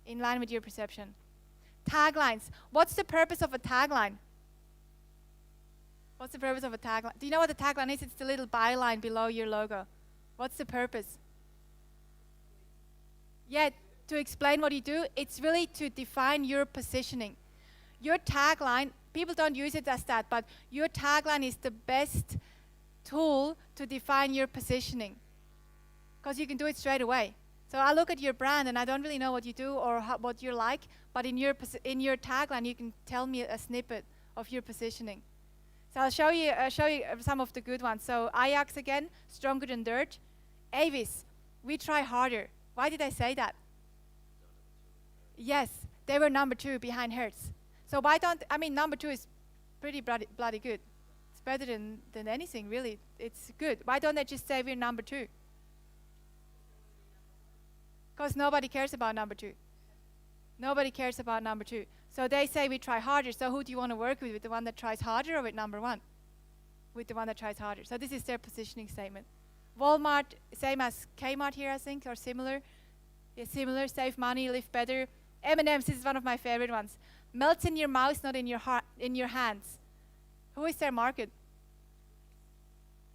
In line with your perception. Taglines. What's the purpose of a tagline? What's the purpose of a tagline? Do you know what a tagline is? It's the little byline below your logo. What's the purpose? Yeah, to explain what you do, it's really to define your positioning. Your tagline, people don't use it as that, but your tagline is the best tool to define your positioning, because you can do it straight away. So I look at your brand and I don't really know what you do or what you're like, but in your tagline you can tell me a snippet of your positioning. So I'll show you some of the good ones. So Ajax again, stronger than dirt. Avis, we try harder. Why did I say that? Yes, they were number 2 behind Hertz. So number 2 is pretty bloody good. It's better than anything, really. It's good. Why don't they just say we're number 2? Because nobody cares about number 2. Nobody cares about number 2. So they say we try harder. So who do you want to work with the one that tries harder or with number 1? With the one that tries harder. So this is their positioning statement. Walmart, same as Kmart here, I think, or similar. Yeah, similar, save money, live better. M&M's, this is one of my favorite ones. Melts in your mouth, not in your heart, in your hands. Who is their market?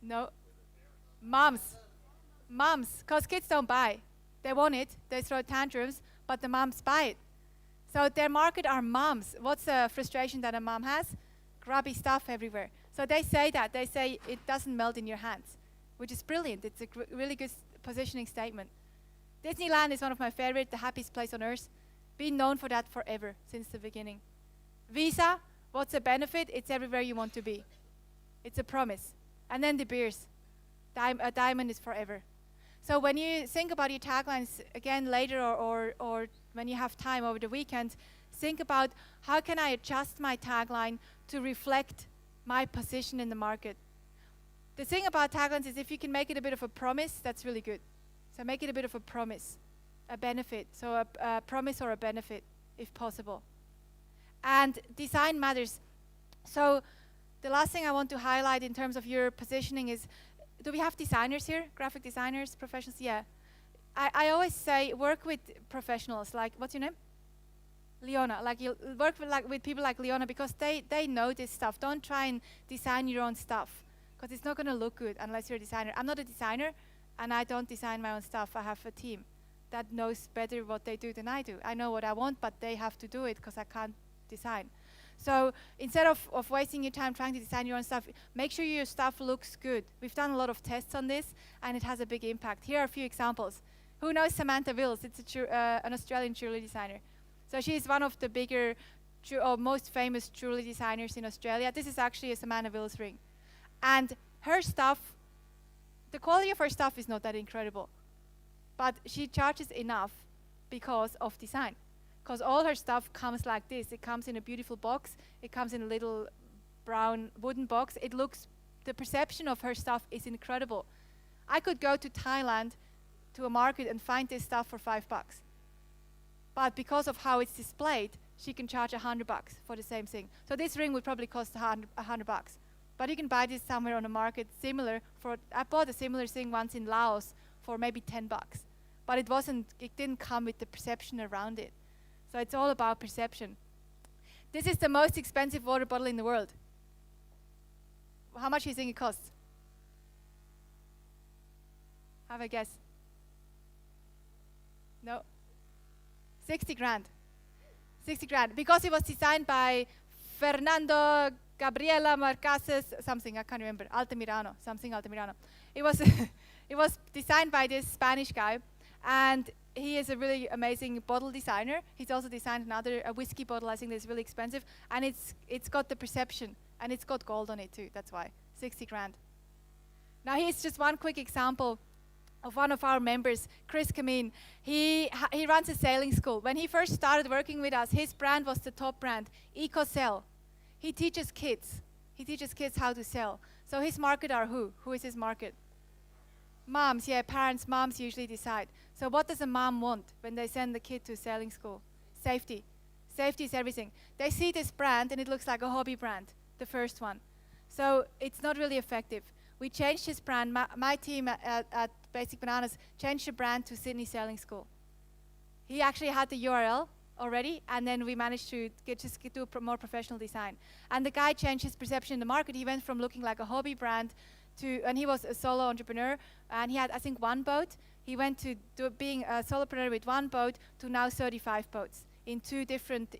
No. Moms. Moms, because kids don't buy. They want it, they throw tantrums, but the moms buy it. So their market are moms. What's the frustration that a mom has? Grubby stuff everywhere. So they say that. They say it doesn't melt in your hands, which is brilliant. It's a really good positioning statement. Disneyland is one of my favorite, the happiest place on earth. Been known for that forever, since the beginning. Visa, what's the benefit? It's everywhere you want to be. It's a promise. And then the beers. A diamond is forever. So when you think about your taglines again later or when you have time over the weekend, think about how can I adjust my tagline to reflect my position in the market. The thing about taglines is if you can make it a bit of a promise, that's really good. So make it a bit of a promise, a benefit. So a promise or a benefit, if possible. And design matters. So the last thing I want to highlight in terms of your positioning is, do we have designers here? Graphic designers, professionals? Yeah. I always say work with professionals. Like, what's your name? Leona. Like, you work with people like Leona because they know this stuff. Don't try and design your own stuff because it's not going to look good unless you're a designer. I'm not a designer, and I don't design my own stuff. I have a team that knows better what they do than I do. I know what I want, but they have to do it because I can't design. So instead of wasting your time trying to design your own stuff, make sure your stuff looks good. We've done a lot of tests on this, and it has a big impact. Here are a few examples. Who knows Samantha Wills? It's an Australian jewelry designer. So she's one of the bigger or most famous jewelry designers in Australia. This is actually a Samantha Wills ring. And her stuff, the quality of her stuff is not that incredible. But she charges enough because of design. Because all her stuff comes like this. It comes in a beautiful box. It comes in a little brown wooden box. It looks, the perception of her stuff is incredible. I could go to Thailand to a market and find this stuff for $5. But because of how it's displayed, she can charge $100 for the same thing. So this ring would probably cost $100. But you can buy this somewhere on a market similar for, I bought a similar thing once in Laos for maybe $10. But it didn't come with the perception around it. So it's all about perception. This is the most expensive water bottle in the world. How much do you think it costs? Have a guess. No. 60 grand. 60 grand. Because it was designed by Fernando Gabriela Marcases, something, I can't remember. Altamirano, something Altamirano. It was, it was designed by this Spanish guy, and he is a really amazing bottle designer. He's also designed a whiskey bottle, I think that's really expensive, and it's got the perception, and it's got gold on it too, that's why. 60 grand. Now here's just one quick example of one of our members, Chris Kameen. He runs a sailing school. When he first started working with us, his brand was the top brand, EcoSail. He teaches kids. He teaches kids how to sail. So his market are who? Who is his market? Moms, yeah, parents, moms usually decide. So what does a mom want when they send the kid to sailing school? Safety. Safety is everything. They see this brand and it looks like a hobby brand, the first one. So it's not really effective. We changed his brand. My team at Basic Bananas changed the brand to Sydney Sailing School. He actually had the URL already, and then we managed to do a more professional design. And the guy changed his perception in the market. He went from looking like a hobby brand and he was a solo entrepreneur, and he had, I think, one boat. He went to being a solopreneur with one boat to now 35 boats in 2 different,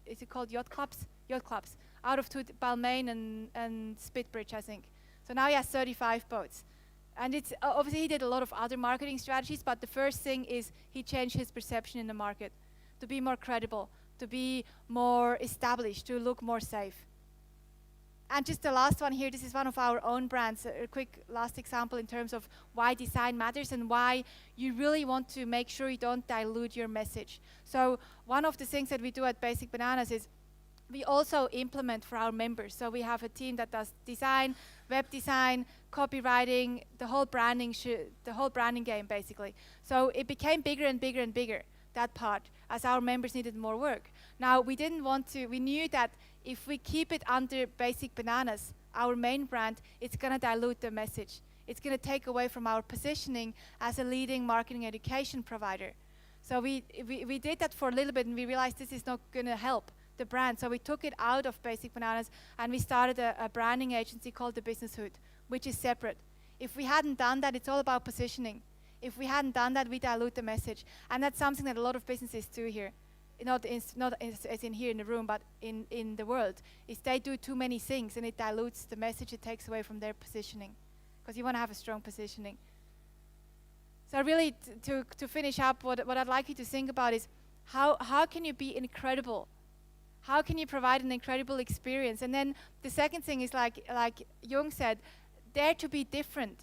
is it called yacht clubs? Yacht clubs, out of 2, Balmain and Spitbridge, I think. So now he has 35 boats. And it's obviously he did a lot of other marketing strategies, but the first thing is he changed his perception in the market to be more credible, to be more established, to look more safe. And just the last one here, this is one of our own brands, a quick last example in terms of why design matters and why you really want to make sure you don't dilute your message. So one of the things that we do at Basic Bananas is we also implement for our members. So we have a team that does design, web design, copywriting, the whole branding game basically. So it became bigger and bigger and bigger, that part, as our members needed more work. Now we knew that if we keep it under Basic Bananas, our main brand, it's gonna dilute the message. It's gonna take away from our positioning as a leading marketing education provider. So we did that for a little bit and we realized this is not gonna help the brand. So we took it out of Basic Bananas and we started a branding agency called the Business Hood, which is separate. If we hadn't done that, it's all about positioning. If we hadn't done that, we dilute the message. And that's something that a lot of businesses do here. Not as in here in the room, but in the world, is they do too many things and it dilutes the message, it takes away from their positioning. Because you want to have a strong positioning. So really, to finish up, what I'd like you to think about is how can you be incredible? How can you provide an incredible experience? And then the second thing is like Jung said, dare to be different.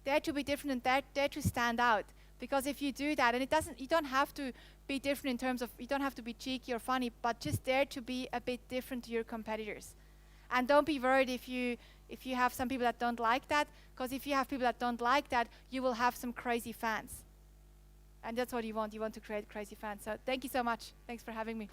Dare to be different and dare to stand out. Because if you do that, and you don't have to be different in terms of, you don't have to be cheeky or funny, but just dare to be a bit different to your competitors. And don't be worried if you have some people that don't like that, because if you have people that don't like that, you will have some crazy fans. And that's what you want. You want to create crazy fans. So thank you so much. Thanks for having me.